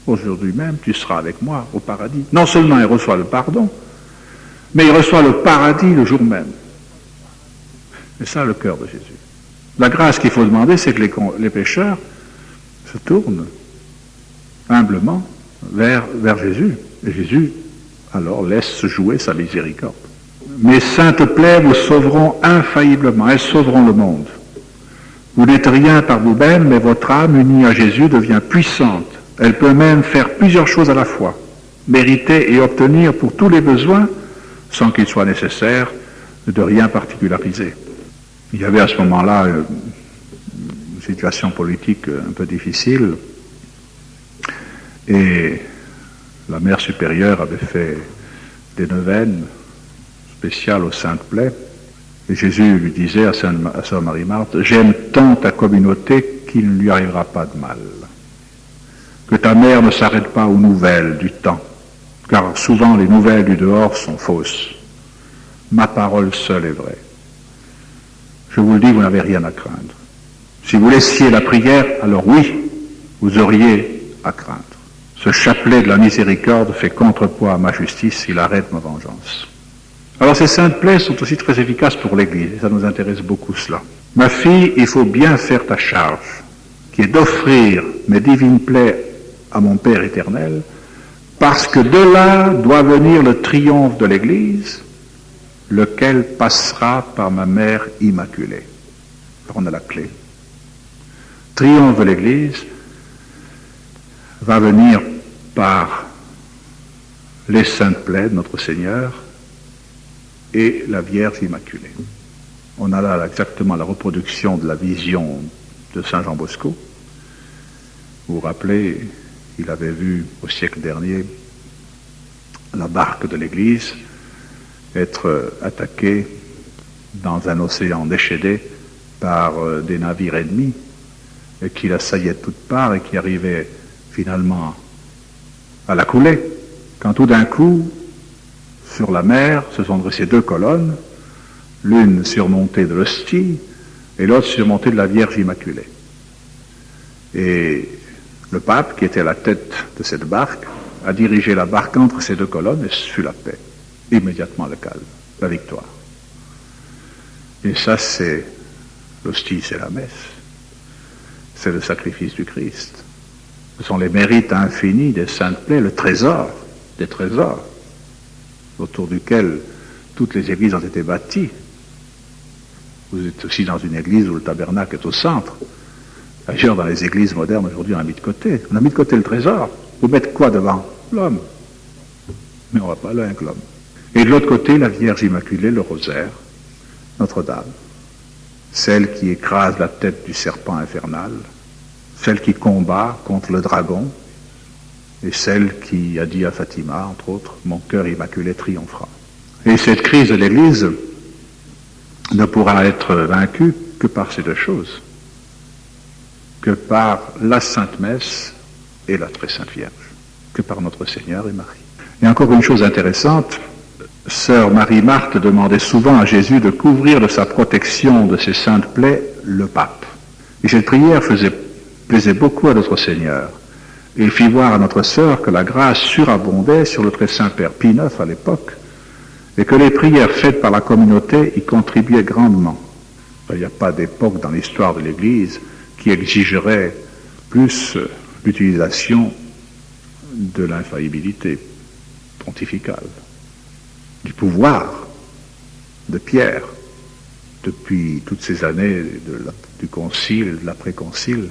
Aujourd'hui même, tu seras avec moi au paradis. Non seulement il reçoit le pardon, mais il reçoit le paradis le jour même. C'est ça le cœur de Jésus. La grâce qu'il faut demander, c'est que les pécheurs se tournent humblement vers Jésus. Et Jésus, alors, laisse jouer sa miséricorde. Mes saintes plaies vous sauveront infailliblement, elles sauveront le monde. Vous n'êtes rien par vous-même, mais votre âme unie à Jésus devient puissante. Elle peut même faire plusieurs choses à la fois, mériter et obtenir pour tous les besoins, sans qu'il soit nécessaire de rien particulariser. Il y avait à ce moment-là une situation politique un peu difficile, et la mère supérieure avait fait des neuvaines spéciales aux Saintes Plaies, et Jésus lui disait à Sœur Marie-Marthe, « J'aime tant ta communauté qu'il ne lui arrivera pas de mal. Que ta mère ne s'arrête pas aux nouvelles du temps, car souvent les nouvelles du dehors sont fausses. Ma parole seule est vraie. Je vous le dis, vous n'avez rien à craindre. Si vous laissiez la prière, alors oui, vous auriez à craindre. Ce chapelet de la miséricorde fait contrepoids à ma justice, il arrête ma vengeance. » Alors ces saintes plaies sont aussi très efficaces pour l'Église, et ça nous intéresse beaucoup cela. Ma fille, il faut bien faire ta charge, qui est d'offrir mes divines plaies à mon Père éternel, parce que de là doit venir le triomphe de l'Église, lequel passera par ma mère immaculée. Alors on a la clé. Triomphe de l'Église va venir par les saintes plaies de notre Seigneur et la Vierge Immaculée. On a là exactement la reproduction de la vision de Saint Jean Bosco. Vous vous rappelez, il avait vu au siècle dernier la barque de l'Église être attaquée dans un océan déchaîné par des navires ennemis et qui l'assaillaient de toutes parts et qui arrivaient finalement à la couler, quand tout d'un coup, sur la mer, se sont dressées deux colonnes, l'une surmontée de l'hostie et l'autre surmontée de la Vierge Immaculée. Et le pape, qui était à la tête de cette barque, a dirigé la barque entre ces deux colonnes et ce fut la paix. Immédiatement le calme, la victoire. Et ça, c'est l'hostie, c'est la messe. C'est le sacrifice du Christ. Ce sont les mérites infinis des saintes plaies, le trésor des trésors autour duquel toutes les églises ont été bâties. Vous êtes aussi dans une église où le tabernacle est au centre. D'ailleurs, dans les églises modernes, aujourd'hui, on a mis de côté. On a mis de côté le trésor. Vous mettez quoi devant? L'homme. Mais on ne va pas là avec l'homme. Et de l'autre côté, la Vierge Immaculée, le rosaire, Notre-Dame. Celle qui écrase la tête du serpent infernal, celle qui combat contre le dragon, et celle qui a dit à Fatima, entre autres, « Mon cœur immaculé triomphera ». Et cette crise de l'Église ne pourra être vaincue que par ces deux choses, que par la Sainte Messe et la Très Sainte Vierge, que par notre Seigneur et Marie. Et encore une chose intéressante, Sœur Marie-Marthe demandait souvent à Jésus de couvrir de sa protection de ses saintes plaies le pape. Et cette prière plaisait beaucoup à notre Seigneur. Il fit voir à notre sœur que la grâce surabondait sur le très saint Père Pie IX à l'époque, et que les prières faites par la communauté y contribuaient grandement. Il n'y a pas d'époque dans l'histoire de l'Église qui exigerait plus l'utilisation de l'infaillibilité pontificale, du pouvoir de Pierre. Depuis toutes ces années du concile et de l'après-concile,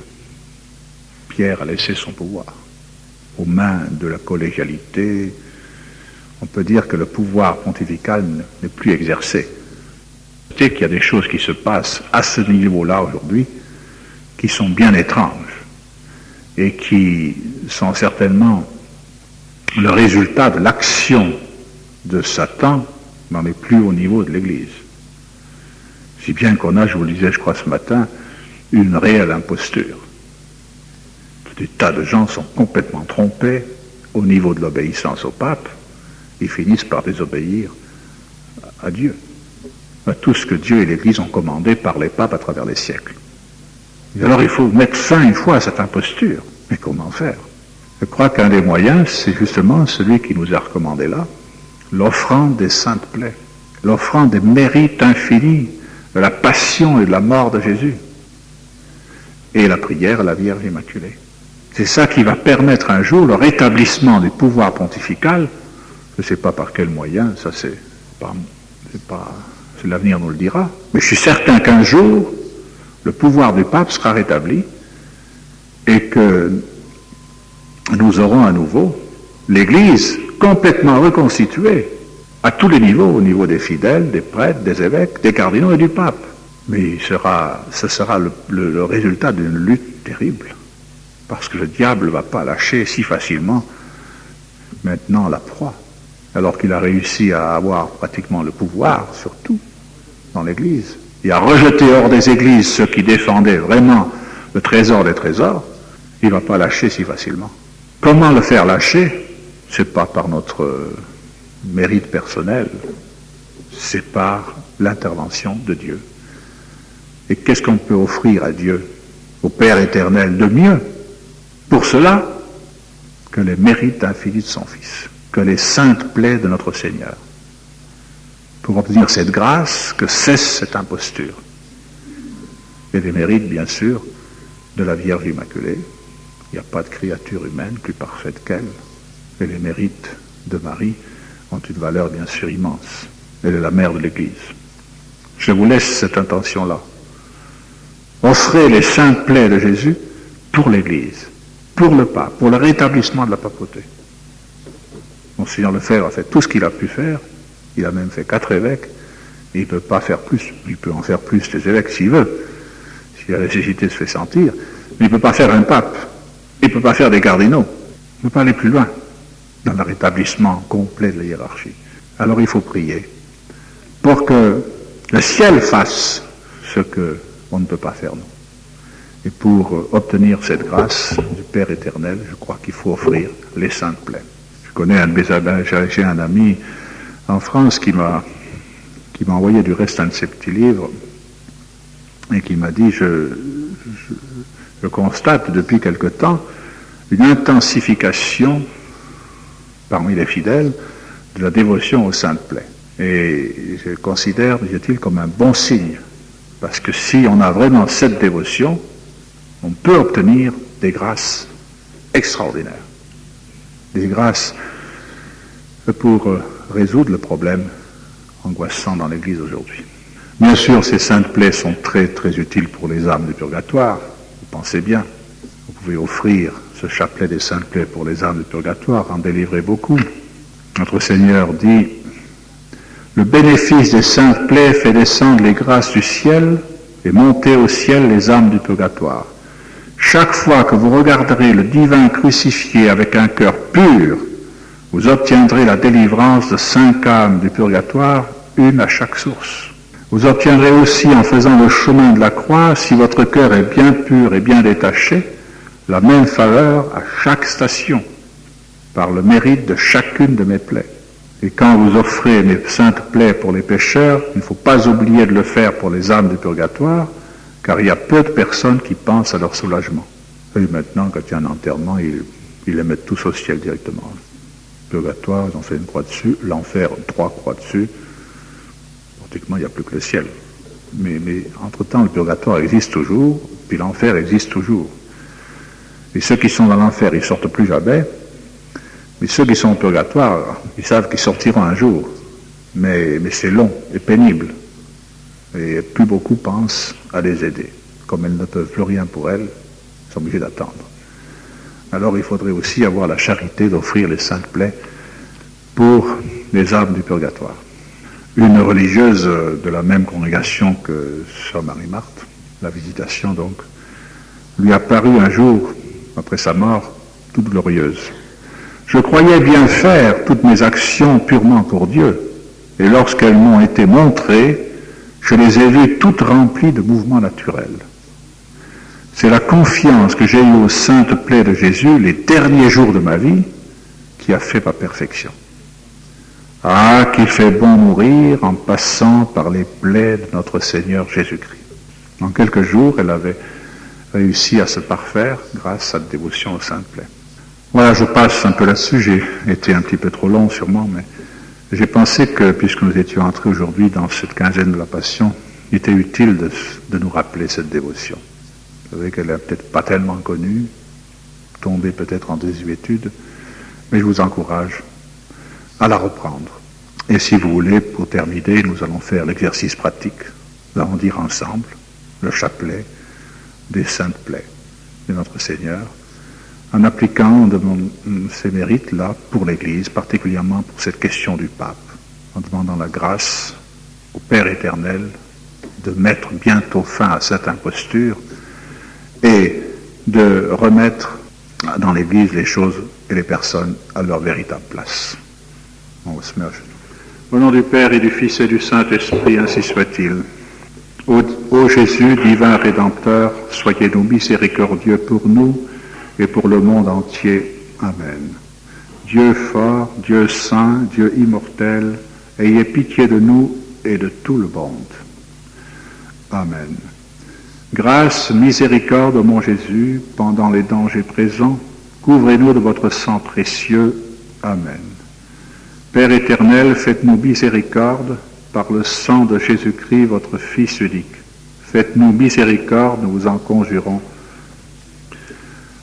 Pierre a laissé son pouvoir aux mains de la collégialité. On peut dire que le pouvoir pontifical n'est plus exercé. C'est qu'il y a des choses qui se passent à ce niveau-là aujourd'hui qui sont bien étranges et qui sont certainement le résultat de l'action de Satan, mais on n'est plus au niveau de l'Église. Si bien qu'on a, je vous le disais, je crois ce matin, une réelle imposture. Des tas de gens sont complètement trompés au niveau de l'obéissance au pape. Ils finissent par désobéir à Dieu, à tout ce que Dieu et l'Église ont commandé par les papes à travers les siècles. Et alors il faut mettre fin une fois à cette imposture. Mais comment faire? Je crois qu'un des moyens, c'est justement celui qui nous est recommandé là, l'offrande des saintes plaies, l'offrande des mérites infinis de la passion et de la mort de Jésus, et la prière à la Vierge Immaculée. C'est ça qui va permettre un jour le rétablissement du pouvoir pontifical. Je ne sais pas par quel moyen, ça c'est l'avenir nous le dira, mais je suis certain qu'un jour, le pouvoir du pape sera rétabli et que nous aurons à nouveau l'Église complètement reconstituée à tous les niveaux, au niveau des fidèles, des prêtres, des évêques, des cardinaux et du pape. Mais ce sera le résultat d'une lutte terrible, parce que le diable ne va pas lâcher si facilement maintenant la proie, alors qu'il a réussi à avoir pratiquement le pouvoir sur tout dans l'Église, et à rejeter hors des églises ceux qui défendaient vraiment le trésor des trésors. Il ne va pas lâcher si facilement. Comment le faire lâcher? C'est pas par notre mérite personnel, c'est par l'intervention de Dieu. Et qu'est-ce qu'on peut offrir à Dieu, au Père éternel, de mieux pour cela que les mérites infinis de son Fils, que les saintes plaies de notre Seigneur, pour obtenir cette grâce, que cesse cette imposture. Et les mérites, bien sûr, de la Vierge Immaculée. Il n'y a pas de créature humaine plus parfaite qu'elle. Et les mérites de Marie ont une valeur, bien sûr, immense. Elle est la mère de l'Église. Je vous laisse cette intention-là. Offrez les saintes plaies de Jésus pour l'Église, pour le pape, pour le rétablissement de la papauté. Monseigneur Lefebvre a fait tout ce qu'il a pu faire. Il a même fait 4 évêques. Et il ne peut pas faire plus. Il peut en faire plus, les évêques, s'il veut, si la nécessité se fait sentir. Mais il ne peut pas faire un pape. Il ne peut pas faire des cardinaux. Il ne peut pas aller plus loin dans le rétablissement complet de la hiérarchie. Alors il faut prier pour que le ciel fasse ce qu'on ne peut pas faire nous. Et pour obtenir cette grâce du Père éternel, je crois qu'il faut offrir les saintes plaies. Je connais j'ai un ami en France qui m'a envoyé du reste un de ses petits livres et qui m'a dit je constate depuis quelque temps une intensification parmi les fidèles de la dévotion aux saintes plaies. Et je considère, disait-il, comme un bon signe, parce que si on a vraiment cette dévotion, on peut obtenir des grâces extraordinaires, des grâces pour résoudre le problème angoissant dans l'Église aujourd'hui. Bien sûr, ces saintes plaies sont très très utiles pour les âmes du purgatoire. Vous pensez bien, vous pouvez offrir ce chapelet des saintes plaies pour les âmes du purgatoire, en délivrer beaucoup. Notre Seigneur dit: le bénéfice des saintes plaies fait descendre les grâces du ciel et monter au ciel les âmes du purgatoire. Chaque fois que vous regarderez le divin crucifié avec un cœur pur, vous obtiendrez la délivrance de 5 âmes du purgatoire, une à chaque source. Vous obtiendrez aussi, en faisant le chemin de la croix, si votre cœur est bien pur et bien détaché, la même faveur à chaque station, par le mérite de chacune de mes plaies. Et quand vous offrez mes saintes plaies pour les pécheurs, il ne faut pas oublier de le faire pour les âmes du purgatoire, car il y a peu de personnes qui pensent à leur soulagement. Et maintenant, quand il y a un enterrement, ils les mettent tous au ciel directement. Le purgatoire, ils ont fait une croix dessus, l'enfer, 3 croix dessus. Pratiquement, il n'y a plus que le ciel. Mais entre-temps, le purgatoire existe toujours, puis l'enfer existe toujours. Et ceux qui sont dans l'enfer, ils ne sortent plus jamais. Mais ceux qui sont au purgatoire, ils savent qu'ils sortiront un jour. Mais c'est long et pénible. Et plus beaucoup pensent à les aider. Comme elles ne peuvent plus rien pour elles, ils sont obligés d'attendre. Alors il faudrait aussi avoir la charité d'offrir les saintes plaies pour les âmes du purgatoire. Une religieuse de la même congrégation que Sœur Marie-Marthe, la Visitation donc, lui a paru un jour, après sa mort, toute glorieuse. Je croyais bien faire toutes mes actions purement pour Dieu, et lorsqu'elles m'ont été montrées, je les ai vues toutes remplies de mouvements naturels. C'est la confiance que j'ai eue aux saintes plaies de Jésus les derniers jours de ma vie qui a fait ma perfection. Ah, qu'il fait bon mourir en passant par les plaies de notre Seigneur Jésus-Christ. En quelques jours, elle avait réussi à se parfaire grâce à cette dévotion aux saintes plaies. Voilà, je passe un peu là-dessus, j'ai été un petit peu trop long sûrement, mais j'ai pensé que, puisque nous étions entrés aujourd'hui dans cette quinzaine de la Passion, il était utile de nous rappeler cette dévotion. Vous savez qu'elle n'est peut-être pas tellement connue, tombée peut-être en désuétude, mais je vous encourage à la reprendre. Et si vous voulez, pour terminer, nous allons faire l'exercice pratique. Nous allons dire ensemble le chapelet des saintes plaies de notre Seigneur, en appliquant ces mérites-là pour l'Église, particulièrement pour cette question du pape, en demandant la grâce au Père éternel de mettre bientôt fin à cette imposture et de remettre dans l'Église les choses et les personnes à leur véritable place. On va se mettre à genoux. Au nom du Père et du Fils et du Saint-Esprit, ainsi soit-il. Ô Jésus, divin Rédempteur, soyez-nous miséricordieux pour nous et pour le monde entier. Amen. Dieu fort, Dieu saint, Dieu immortel, ayez pitié de nous et de tout le monde. Amen. Grâce, miséricorde, ô mon Jésus, pendant les dangers présents, couvrez-nous de votre sang précieux. Amen. Père éternel, faites-nous miséricorde par le sang de Jésus-Christ, votre Fils unique. Faites-nous miséricorde, nous vous en conjurons.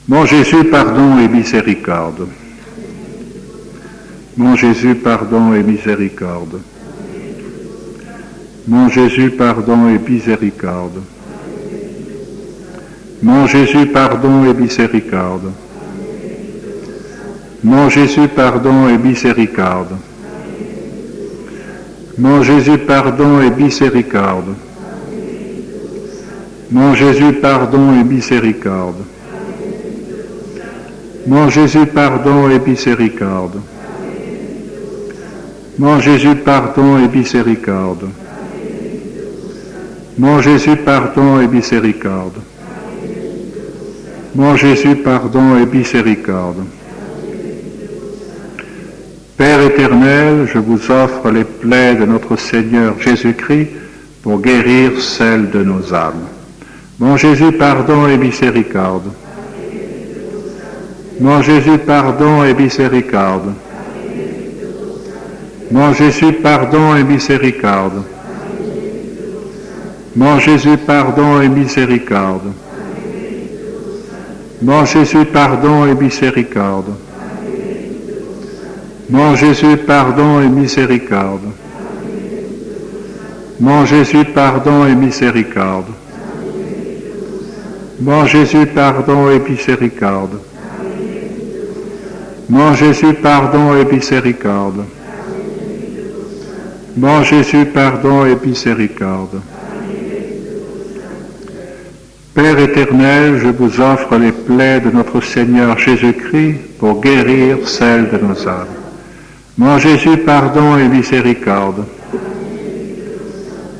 Mon Jésus, pardon et miséricorde. Mon Jésus, pardon et miséricorde. Mon Jésus, pardon et miséricorde. Mon Jésus, pardon et miséricorde. Mon Jésus, pardon et miséricorde. Mon Jésus, pardon et miséricorde. Mon Jésus, pardon et miséricorde. Mon Jésus, pardon et miséricorde. Mon Jésus, pardon et miséricorde. Mon Jésus, pardon et miséricorde. Mon Jésus, pardon et miséricorde. Père éternel, je vous offre les plaies de notre Seigneur Jésus-Christ pour guérir celles de nos âmes. Mon Jésus, pardon et miséricorde. Mon Jésus, pardon et miséricorde. Mon Jésus, pardon et miséricorde. Mon Jésus, pardon et miséricorde. Mon Jésus, pardon et miséricorde. Mon Jésus, pardon et miséricorde. Mon Jésus, pardon et miséricorde. Mon Jésus, pardon et miséricorde. Mon Jésus, pardon et miséricorde. Mon Jésus, pardon et miséricorde. Père éternel, je vous offre les plaies de notre Seigneur Jésus-Christ pour guérir celles de nos âmes. Mon Jésus, pardon et miséricorde.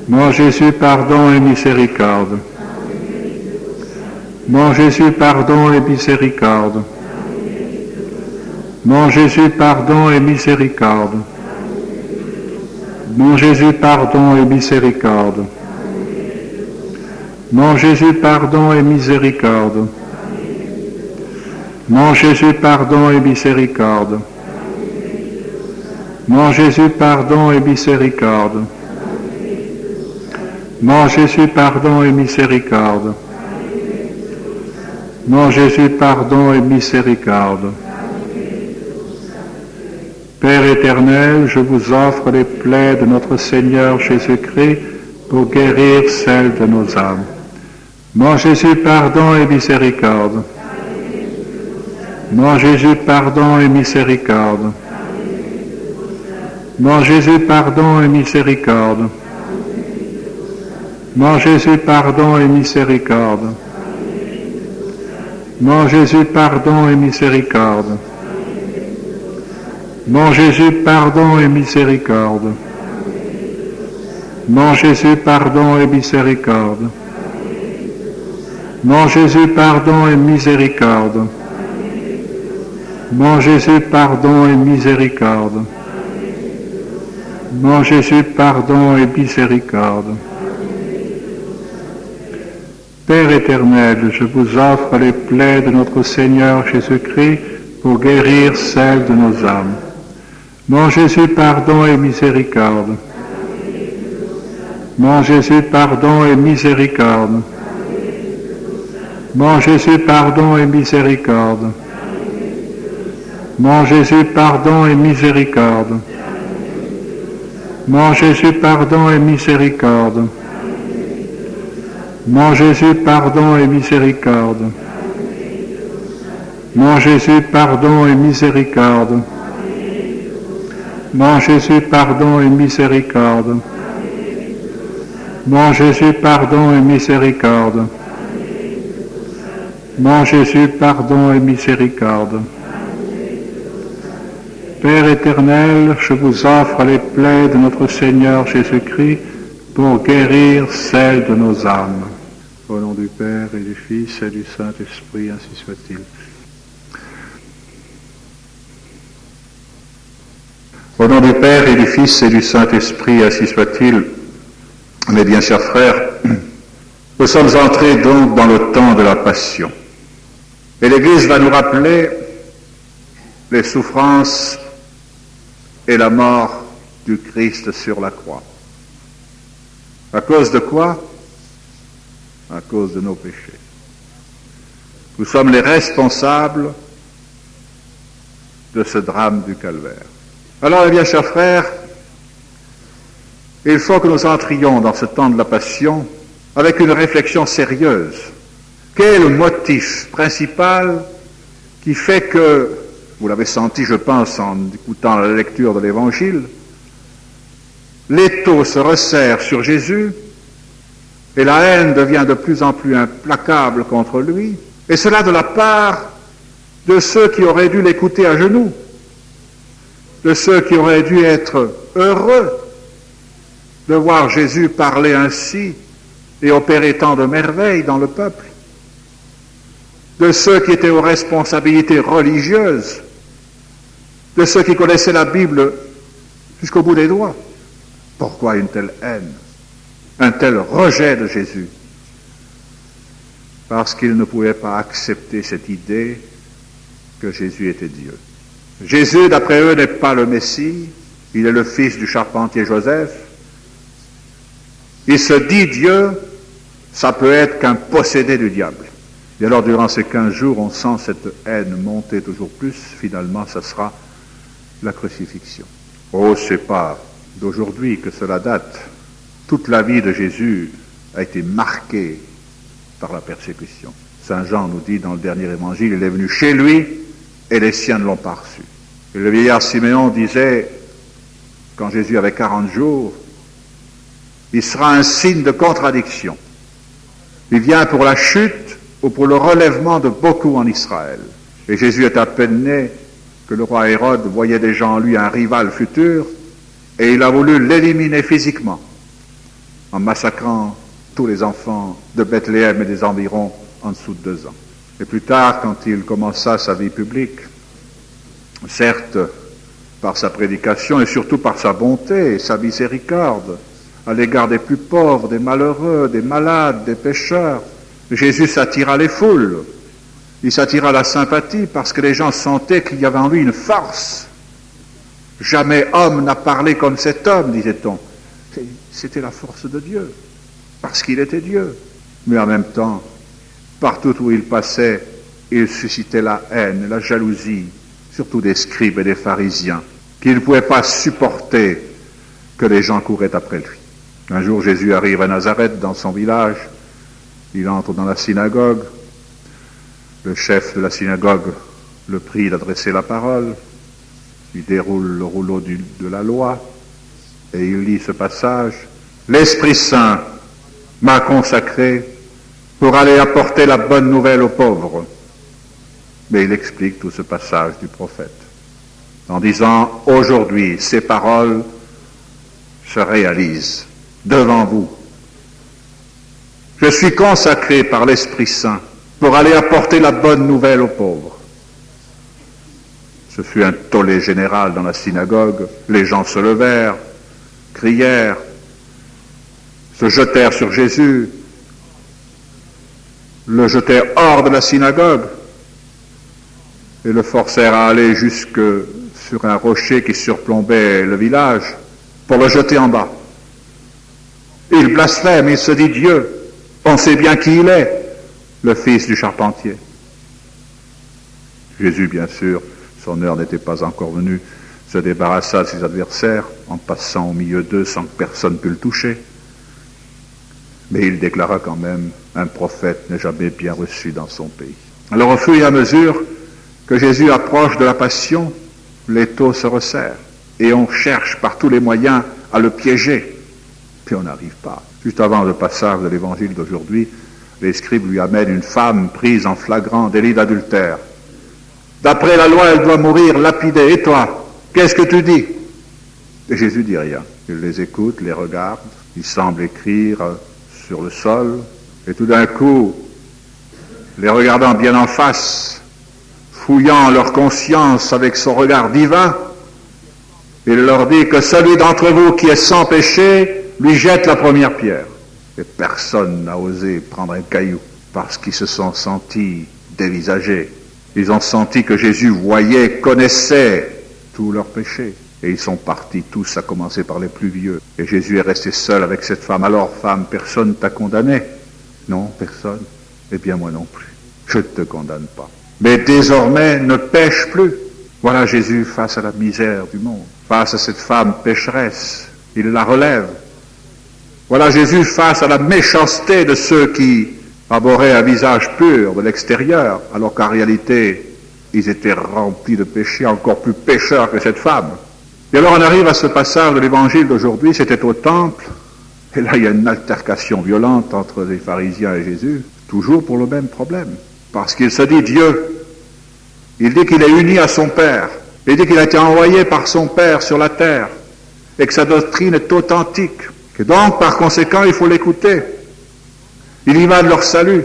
Mon Jésus, pardon et miséricorde. Mon Jésus, pardon et miséricorde. Mon Jésus, pardon et miséricorde. Mon Jésus, pardon et miséricorde. Mon Jésus, pardon et miséricorde. Mon Jésus, pardon et miséricorde. Mon Jésus, pardon et miséricorde. Mon Jésus, pardon et miséricorde. Mon Jésus, pardon et miséricorde. Père éternel, je vous offre les plaies de notre Seigneur Jésus-Christ pour guérir celles de nos âmes. Mon Jésus, pardon et miséricorde. Mon Jésus, pardon et miséricorde. Mon Jésus, pardon et miséricorde. Mon Jésus, pardon et miséricorde. Mon Jésus, pardon et miséricorde. Mon Jésus, pardon et miséricorde. Mon Jésus, pardon et miséricorde. Mon Jésus, pardon et miséricorde. Mon Jésus, pardon et miséricorde. Mon Jésus, pardon et miséricorde. Père éternel, je vous offre les plaies de notre Seigneur Jésus-Christ pour guérir celles de nos âmes. Mon Jésus, pardon et miséricorde. Mon Jésus, pardon et miséricorde. Mon Jésus, pardon et miséricorde. Mon Jésus, pardon et miséricorde. Mon Jésus, pardon et miséricorde. Mon Jésus, pardon et miséricorde. Mon Jésus, pardon et miséricorde. Mon Jésus, pardon et miséricorde. Mon Jésus, pardon et miséricorde. Mon Jésus, pardon et miséricorde. Père éternel, je vous offre les plaies de notre Seigneur Jésus-Christ pour guérir celles de nos âmes. Au nom du Père et du Fils et du Saint-Esprit, ainsi soit-il. Au nom du Père et du Fils et du Saint-Esprit, ainsi soit-il. Mes bien chers frères, nous sommes entrés donc dans le temps de la Passion. Et l'Église va nous rappeler les souffrances et la mort du Christ sur la croix. À cause de quoi? À cause de nos péchés. Nous sommes les responsables de ce drame du calvaire. Alors, mes bien chers frères, il faut que nous entrions dans ce temps de la Passion avec une réflexion sérieuse. Quel est le motif principal qui fait que, vous l'avez senti, je pense, en écoutant la lecture de l'Évangile, l'étau se resserre sur Jésus et la haine devient de plus en plus implacable contre lui, et cela de la part de ceux qui auraient dû l'écouter à genoux, de ceux qui auraient dû être heureux de voir Jésus parler ainsi et opérer tant de merveilles dans le peuple, de ceux qui étaient aux responsabilités religieuses, de ceux qui connaissaient la Bible jusqu'au bout des doigts. Pourquoi une telle haine, un tel rejet de Jésus? Parce qu'ils ne pouvaient pas accepter cette idée que Jésus était Dieu. Jésus, d'après eux, n'est pas le Messie, il est le fils du charpentier Joseph. Il se dit Dieu, ça peut être qu'un possédé du diable. Et alors, durant ces 15 jours, on sent cette haine monter toujours plus. Finalement, ça sera la crucifixion. Oh, c'est pas d'aujourd'hui que cela date. Toute la vie de Jésus a été marquée par la persécution. Saint Jean nous dit dans le dernier évangile, il est venu chez lui et les siens ne l'ont pas reçu. Et le vieillard Siméon disait, quand Jésus avait 40 jours, il sera un signe de contradiction. Il vient pour la chute ou pour le relèvement de beaucoup en Israël. Et Jésus est à peine né que le roi Hérode voyait déjà en lui un rival futur, et il a voulu l'éliminer physiquement, en massacrant tous les enfants de Bethléem et des environs en dessous de 2 ans. Et plus tard, quand il commença sa vie publique, certes par sa prédication et surtout par sa bonté et sa miséricorde à l'égard des plus pauvres, des malheureux, des malades, des pécheurs, Jésus s'attira les foules. Il s'attira la sympathie parce que les gens sentaient qu'il y avait en lui une force. Jamais homme n'a parlé comme cet homme, disait-on. C'était la force de Dieu, parce qu'il était Dieu. Mais en même temps, partout où il passait, il suscitait la haine, la jalousie, surtout des scribes et des pharisiens, qui ne pouvaient pas supporter que les gens couraient après lui. Un jour, Jésus arrive à Nazareth, dans son village. Il entre dans la synagogue. Le chef de la synagogue le prie d'adresser la parole. Il déroule le rouleau de la loi et il lit ce passage. « L'Esprit Saint m'a consacré pour aller apporter la bonne nouvelle aux pauvres. » Mais il explique tout ce passage du prophète en disant « Aujourd'hui, ces paroles se réalisent devant vous. » Je suis consacré par l'Esprit Saint pour aller apporter la bonne nouvelle aux pauvres. Ce fut un tollé général dans la synagogue. Les gens se levèrent, crièrent, se jetèrent sur Jésus, le jetèrent hors de la synagogue et le forcèrent à aller jusque sur un rocher qui surplombait le village pour le jeter en bas. Il blasphème, il se dit Dieu. On sait bien qui il est, le fils du charpentier. Jésus, bien sûr, son heure n'était pas encore venue, se débarrassa de ses adversaires en passant au milieu d'eux sans que personne pût le toucher. Mais il déclara quand même, un prophète n'est jamais bien reçu dans son pays. Alors au fur et à mesure que Jésus approche de la passion, l'étau se resserre et on cherche par tous les moyens à le piéger. Puis on n'arrive pas. Juste avant le passage de l'évangile d'aujourd'hui, les scribes lui amènent une femme prise en flagrant délit d'adultère. D'après la loi, elle doit mourir lapidée. Et toi, qu'est-ce que tu dis? Et Jésus dit rien. Il les écoute, les regarde, il semble écrire sur le sol, et tout d'un coup, les regardant bien en face, fouillant leur conscience avec son regard divin, il leur dit que celui d'entre vous qui est sans péché, lui jette la première pierre. Et personne n'a osé prendre un caillou, parce qu'ils se sont sentis dévisagés. Ils ont senti que Jésus voyait, connaissait tous leurs péchés. Et ils sont partis tous, à commencer par les plus vieux. Et Jésus est resté seul avec cette femme. Alors, femme, personne t'a condamné? Non, personne. Eh bien, moi non plus. Je ne te condamne pas. Mais désormais, ne pêche plus. Voilà Jésus face à la misère du monde, face à cette femme pécheresse. Il la relève. Voilà Jésus face à la méchanceté de ceux qui arboraient un visage pur de l'extérieur, alors qu'en réalité, ils étaient remplis de péchés, encore plus pécheurs que cette femme. Et alors on arrive à ce passage de l'évangile d'aujourd'hui, c'était au temple, et là il y a une altercation violente entre les pharisiens et Jésus, toujours pour le même problème, parce qu'il se dit Dieu, il dit qu'il est uni à son Père, il dit qu'il a été envoyé par son Père sur la terre, et que sa doctrine est authentique, et donc par conséquent il faut l'écouter, il y va de leur salut.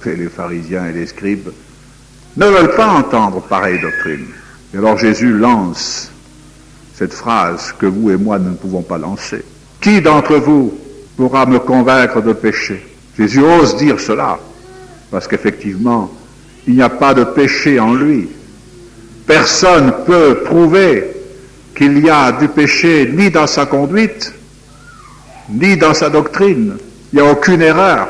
Et les pharisiens et les scribes ne veulent pas entendre pareille doctrine. Et alors Jésus lance cette phrase que vous et moi ne pouvons pas lancer. Qui d'entre vous pourra me convaincre de péché? Jésus ose dire cela, parce qu'effectivement, il n'y a pas de péché en lui. Personne ne peut prouver qu'il y a du péché ni dans sa conduite, ni dans sa doctrine. Il n'y a aucune erreur.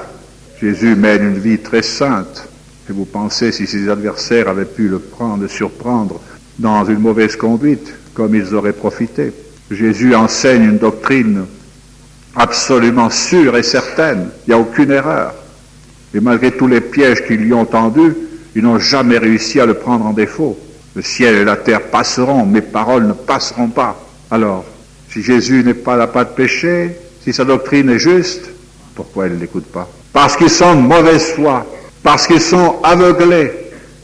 Jésus mène une vie très sainte. Et vous pensez, si ses adversaires avaient pu le surprendre dans une mauvaise conduite, comme ils auraient profité. Jésus enseigne une doctrine absolument sûre et certaine. Il n'y a aucune erreur. Et malgré tous les pièges qu'ils lui ont tendus, ils n'ont jamais réussi à le prendre en défaut. Le ciel et la terre passeront, mes paroles ne passeront pas. Alors, si Jésus n'a pas de péché, si sa doctrine est juste, pourquoi ils ne l'écoutent pas? Parce qu'ils sont de mauvaise foi, parce qu'ils sont aveuglés,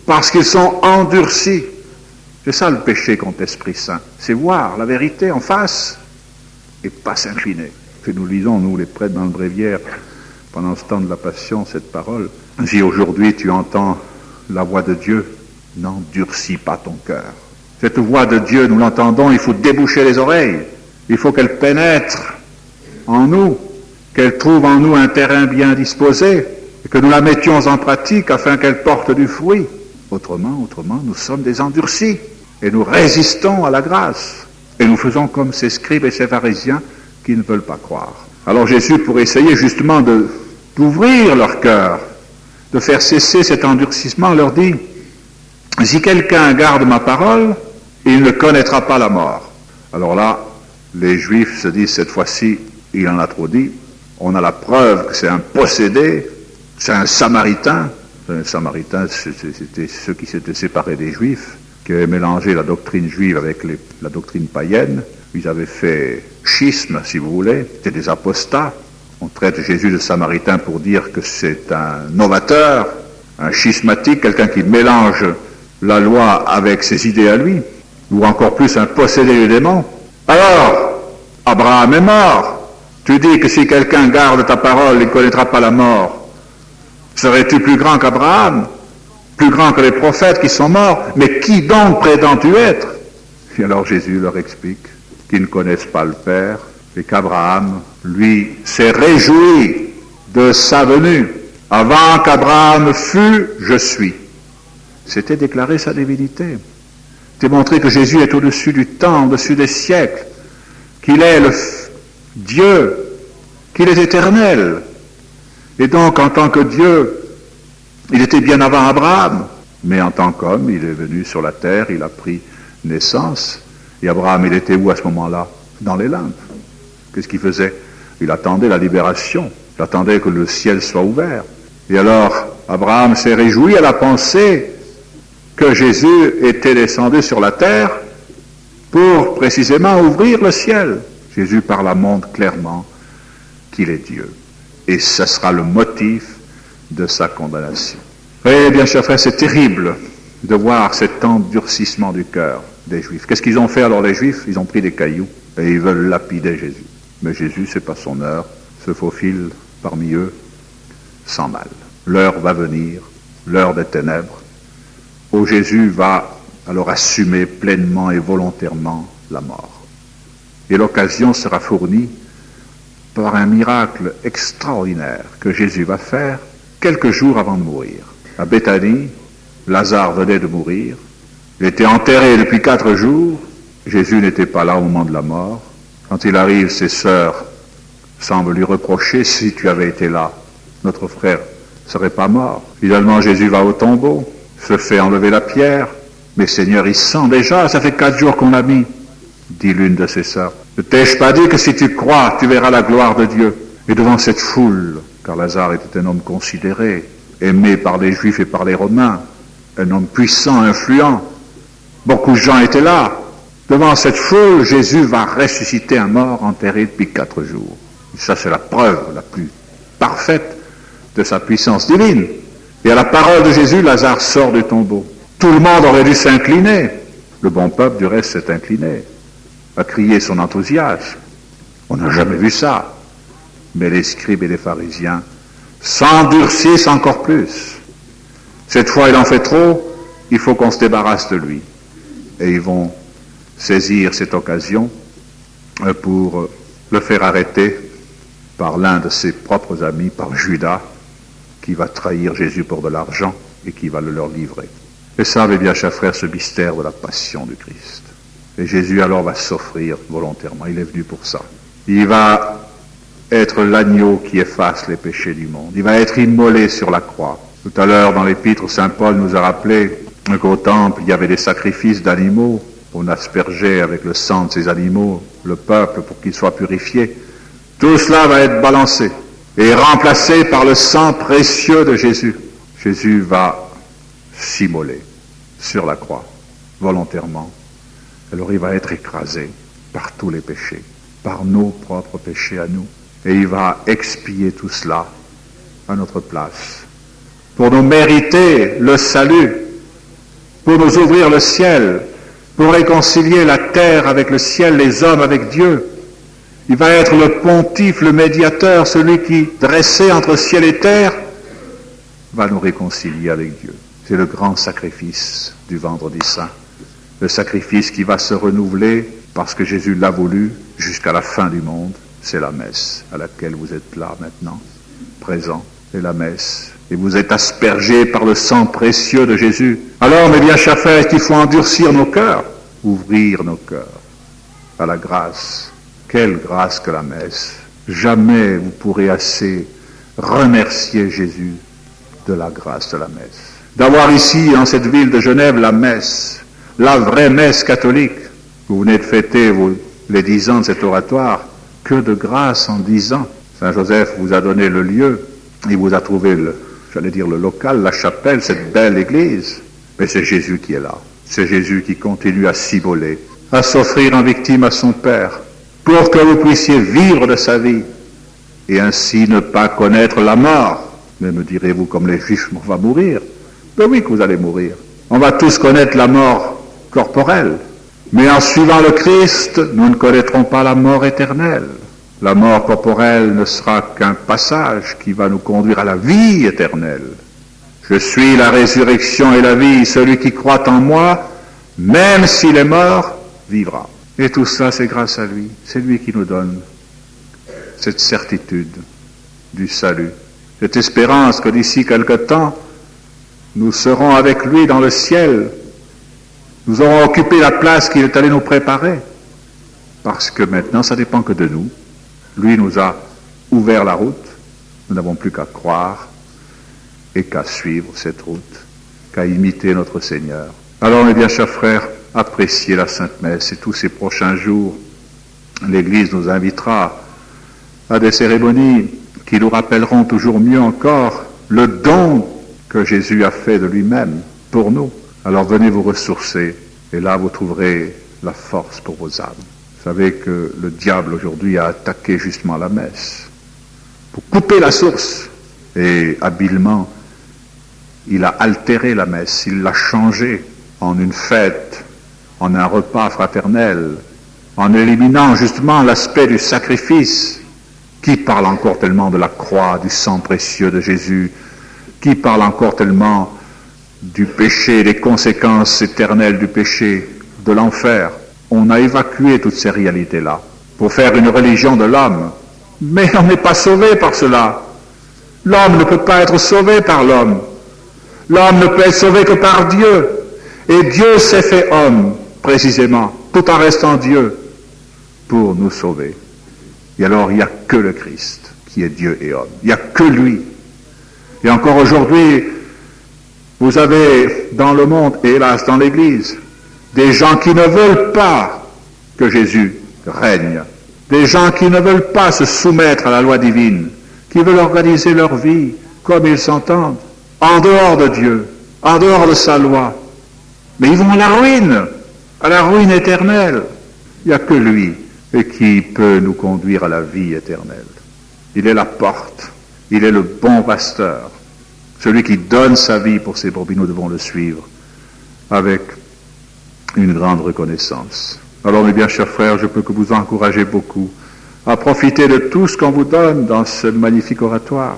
parce qu'ils sont endurcis. C'est ça le péché contre l'Esprit Saint, c'est voir la vérité en face et pas s'incliner. Que nous lisons, nous les prêtres dans le bréviaire, pendant ce temps de la Passion, cette parole. Si aujourd'hui tu entends la voix de Dieu, n'endurcis pas ton cœur. Cette voix de Dieu, nous l'entendons, il faut déboucher les oreilles, il faut qu'elle pénètre en nous, qu'elle trouve en nous un terrain bien disposé, et que nous la mettions en pratique afin qu'elle porte du fruit. Autrement, nous sommes des endurcis, et nous résistons à la grâce, et nous faisons comme ces scribes et ces pharisiens qui ne veulent pas croire. Alors Jésus, pour essayer justement d'ouvrir leur cœur, de faire cesser cet endurcissement, leur dit, si quelqu'un garde ma parole, il ne connaîtra pas la mort. Alors là, les Juifs se disent cette fois-ci, il en a trop dit, on a la preuve que c'est un possédé, c'est un Samaritain. Les Samaritains, c'était ceux qui s'étaient séparés des Juifs, qui avaient mélangé la doctrine juive avec la doctrine païenne. Ils avaient fait schisme, si vous voulez, c'était des apostats. On traite Jésus de Samaritain pour dire que c'est un novateur, un schismatique, quelqu'un qui mélange la loi avec ses idées à lui, ou encore plus un possédé de démons. Alors, Abraham est mort. Tu dis que si quelqu'un garde ta parole, il ne connaîtra pas la mort. Serais-tu plus grand qu'Abraham? Plus grand que les prophètes qui sont morts? Mais qui donc prétends-tu être? Et alors Jésus leur explique qu'ils ne connaissent pas le Père et qu'Abraham, lui, s'est réjoui de sa venue. Avant qu'Abraham fût, je suis. C'était déclarer sa divinité. C'était montrer que Jésus est au-dessus du temps, au-dessus des siècles, qu'il est le Dieu, qu'il est éternel. Et donc, en tant que Dieu, il était bien avant Abraham, mais en tant qu'homme, il est venu sur la terre, il a pris naissance. Et Abraham, il était où à ce moment-là? Dans les limbes. Qu'est-ce qu'il faisait? Il attendait la libération, il attendait que le ciel soit ouvert. Et alors, Abraham s'est réjoui à la pensée que Jésus était descendu sur la terre pour précisément ouvrir le ciel. Jésus par là montre clairement qu'il est Dieu. Et ce sera le motif de sa condamnation. Eh bien, chers frères, c'est terrible de voir cet endurcissement du cœur des Juifs. Qu'est-ce qu'ils ont fait alors les Juifs? Ils ont pris des cailloux et ils veulent lapider Jésus. Mais Jésus, c'est pas son heure, se faufile parmi eux sans mal. L'heure va venir, l'heure des ténèbres, où Jésus va alors assumer pleinement et volontairement la mort. Et l'occasion sera fournie par un miracle extraordinaire que Jésus va faire quelques jours avant de mourir. À Béthanie, Lazare venait de mourir, il était enterré depuis 4 jours, Jésus n'était pas là au moment de la mort. Quand il arrive, ses sœurs semblent lui reprocher: si tu avais été là, notre frère ne serait pas mort. Finalement, Jésus va au tombeau, se fait enlever la pierre, mais Seigneur, il sent déjà, ça fait 4 jours qu'on l'a mis, dit l'une de ses sœurs. Ne t'ai-je pas dit que si tu crois, tu verras la gloire de Dieu? Et devant cette foule, car Lazare était un homme considéré, aimé par les Juifs et par les Romains, un homme puissant, influent, beaucoup de gens étaient là. Devant cette foule, Jésus va ressusciter un mort enterré depuis 4 jours. Et ça, c'est la preuve la plus parfaite de sa puissance divine. Et à la parole de Jésus, Lazare sort du tombeau. Tout le monde aurait dû s'incliner. Le bon peuple, du reste, s'est incliné, a crié son enthousiasme. On n'a jamais vu ça. Mais les scribes et les pharisiens s'endurcissent encore plus. Cette fois, il en fait trop, il faut qu'on se débarrasse de lui. Et ils vont saisir cette occasion pour le faire arrêter par l'un de ses propres amis, par Judas, qui va trahir Jésus pour de l'argent et qui va le leur livrer. Et ça, mes bien chers frères, ce mystère de la passion du Christ. Et Jésus alors va s'offrir volontairement, il est venu pour ça. Il va être l'agneau qui efface les péchés du monde. Il va être immolé sur la croix. Tout à l'heure, dans l'épître, saint Paul nous a rappelé qu'au temple, il y avait des sacrifices d'animaux. On aspergeait avec le sang de ces animaux le peuple pour qu'il soit purifié. Tout cela va être balancé et remplacé par le sang précieux de Jésus. Jésus va s'immoler sur la croix, volontairement. Alors il va être écrasé par tous les péchés, par nos propres péchés à nous. Et il va expier tout cela à notre place, pour nous mériter le salut, pour nous ouvrir le ciel, pour réconcilier la terre avec le ciel, les hommes avec Dieu. Il va être le pontife, le médiateur, celui qui, dressé entre ciel et terre, va nous réconcilier avec Dieu. C'est le grand sacrifice du Vendredi Saint, le sacrifice qui va se renouveler parce que Jésus l'a voulu jusqu'à la fin du monde. C'est la messe à laquelle vous êtes là maintenant, présent, c'est la messe. Et vous êtes aspergés par le sang précieux de Jésus. Alors, mes bien chers frères, il faut endurcir nos cœurs, ouvrir nos cœurs à la grâce. Quelle grâce que la messe. Jamais vous pourrez assez remercier Jésus de la grâce de la messe. D'avoir ici, dans cette ville de Genève, la messe, la vraie messe catholique. Vous venez de fêter les 10 ans de cet oratoire. Que de grâce en 10 ans. Saint Joseph vous a donné le lieu, il vous a trouvé le local, la chapelle, cette belle église. Mais c'est Jésus qui est là. C'est Jésus qui continue à s'immoler, à s'offrir en victime à son Père, pour que vous puissiez vivre de sa vie, et ainsi ne pas connaître la mort. Mais me direz-vous, comme les Juifs, on va mourir. Ben oui que vous allez mourir. On va tous connaître la mort corporelle. Mais en suivant le Christ, nous ne connaîtrons pas la mort éternelle. La mort corporelle ne sera qu'un passage qui va nous conduire à la vie éternelle. Je suis la résurrection et la vie. Celui qui croit en moi, même s'il est mort, vivra. Et tout ça, c'est grâce à lui. C'est lui qui nous donne cette certitude du salut, cette espérance que d'ici quelque temps, nous serons avec lui dans le ciel. Nous aurons occupé la place qu'il est allé nous préparer. Parce que maintenant, ça dépend que de nous. Lui nous a ouvert la route. Nous n'avons plus qu'à croire et qu'à suivre cette route, qu'à imiter notre Seigneur. Alors, mes bien chers frères, appréciez la Sainte Messe et tous ces prochains jours. L'Église nous invitera à des cérémonies qui nous rappelleront toujours mieux encore le don que Jésus a fait de lui-même pour nous. Alors venez vous ressourcer et là vous trouverez la force pour vos âmes. Vous savez que le diable aujourd'hui a attaqué justement la messe pour couper la source et habilement il a altéré la messe, il l'a changée en une fête, en un repas fraternel, en éliminant justement l'aspect du sacrifice. Qui parle encore tellement de la croix, du sang précieux de Jésus? Qui parle encore tellement du péché, des conséquences éternelles du péché, de l'enfer? On a évacué toutes ces réalités-là pour faire une religion de l'homme. Mais on n'est pas sauvé par cela. L'homme ne peut pas être sauvé par l'homme. L'homme ne peut être sauvé que par Dieu. Et Dieu s'est fait homme, précisément, tout en restant Dieu, pour nous sauver. Et alors, il n'y a que le Christ qui est Dieu et homme. Il n'y a que lui. Et encore aujourd'hui, vous avez dans le monde, et hélas dans l'Église, des gens qui ne veulent pas que Jésus règne. Des gens qui ne veulent pas se soumettre à la loi divine, qui veulent organiser leur vie comme ils s'entendent, en dehors de Dieu, en dehors de sa loi. Mais ils vont à la ruine éternelle. Il n'y a que lui et qui peut nous conduire à la vie éternelle. Il est la porte, il est le bon pasteur, celui qui donne sa vie pour ses brebis. Nous devons le suivre avec une grande reconnaissance. Alors mes bien chers frères, je peux que vous encourager beaucoup à profiter de tout ce qu'on vous donne dans ce magnifique oratoire,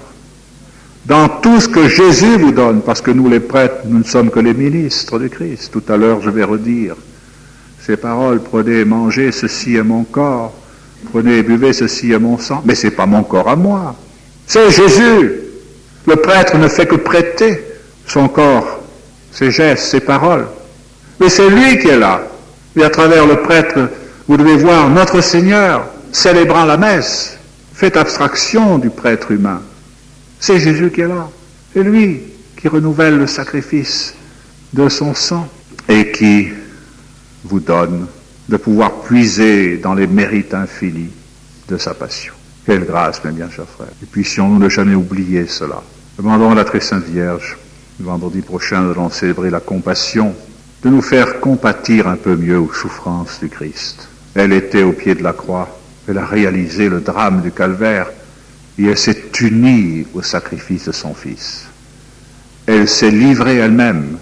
dans tout ce que Jésus vous donne, parce que nous les prêtres, nous ne sommes que les ministres de Christ. Tout à l'heure je vais redire ces paroles: prenez et mangez, ceci est mon corps, prenez et buvez, ceci est mon sang. Mais c'est pas mon corps à moi, c'est Jésus. Le prêtre ne fait que prêter son corps, ses gestes, ses paroles. Mais c'est lui qui est là. Et à travers le prêtre, vous devez voir notre Seigneur célébrant la messe. Faites abstraction du prêtre humain. C'est Jésus qui est là. C'est lui qui renouvelle le sacrifice de son sang et qui vous donne de pouvoir puiser dans les mérites infinis de sa passion. Quelle grâce, mes bien chers frères. Et puissions-nous ne jamais oublier cela. Demandons à la très sainte Vierge, le vendredi prochain, nous allons célébrer la compassion, de nous faire compatir un peu mieux aux souffrances du Christ. Elle était au pied de la croix, elle a réalisé le drame du calvaire, et elle s'est unie au sacrifice de son Fils. Elle s'est livrée elle-même,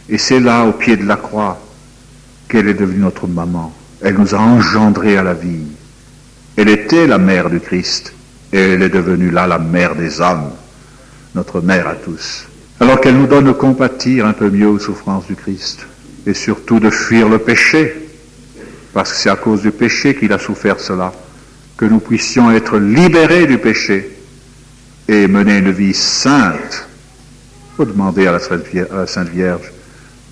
et c'est là, au pied de la croix, qu'elle est devenue notre maman. Elle nous a engendrés à la vie. Elle était la mère du Christ, et elle est devenue là la mère des hommes, notre mère à tous. Alors qu'elle nous donne de compatir un peu mieux aux souffrances du Christ, et surtout de fuir le péché, parce que c'est à cause du péché qu'il a souffert cela, que nous puissions être libérés du péché et mener une vie sainte. Il faut demander à la Sainte Vierge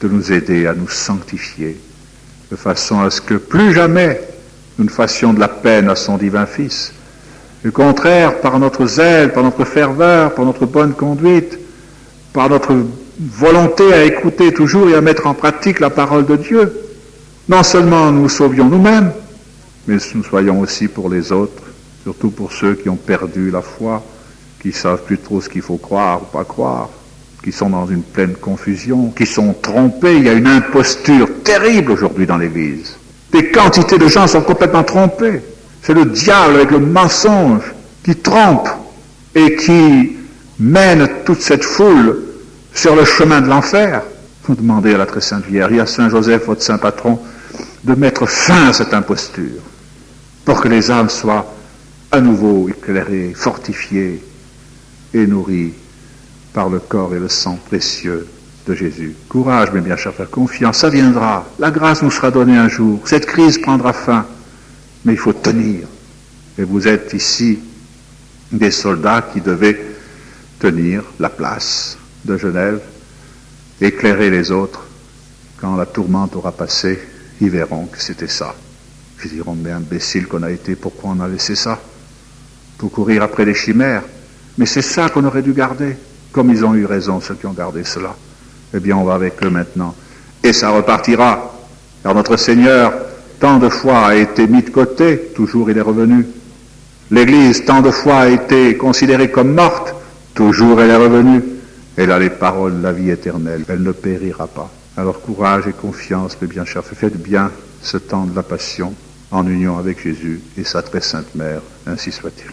de nous aider à nous sanctifier, de façon à ce que plus jamais nous ne fassions de la peine à son divin Fils. Au contraire, par notre zèle, par notre ferveur, par notre bonne conduite, par notre volonté à écouter toujours et à mettre en pratique la parole de Dieu, non seulement nous sauvions nous-mêmes, mais nous soyons aussi pour les autres, surtout pour ceux qui ont perdu la foi, qui ne savent plus trop ce qu'il faut croire ou pas croire, qui sont dans une pleine confusion, qui sont trompés. Il y a une imposture terrible aujourd'hui dans l'Église. Des quantités de gens sont complètement trompés. C'est le diable avec le mensonge qui trompe et qui mène toute cette foule sur le chemin de l'enfer. Vous demandez à la très sainte Vierge et à Saint Joseph, votre saint patron, de mettre fin à cette imposture pour que les âmes soient à nouveau éclairés, fortifiés et nourris par le corps et le sang précieux de Jésus. Courage, mes bien chers frères, confiance, ça viendra. La grâce nous sera donnée un jour. Cette crise prendra fin, mais il faut tenir. Et vous êtes ici des soldats qui devaient tenir la place de Genève, éclairer les autres. Quand la tourmente aura passé, ils verront que c'était ça. Ils diront, mais imbécile qu'on a été, pourquoi on a laissé ça? Pour courir après les chimères. Mais c'est ça qu'on aurait dû garder. Comme ils ont eu raison, ceux qui ont gardé cela. Eh bien, on va avec eux maintenant. Et ça repartira. Car notre Seigneur, tant de fois a été mis de côté, toujours il est revenu. L'Église, tant de fois a été considérée comme morte, toujours elle est revenue. Elle a les paroles de la vie éternelle, elle ne périra pas. Alors courage et confiance, mes bien chers, faites bien ce temps de la passion en union avec Jésus et sa très sainte mère, ainsi soit-il.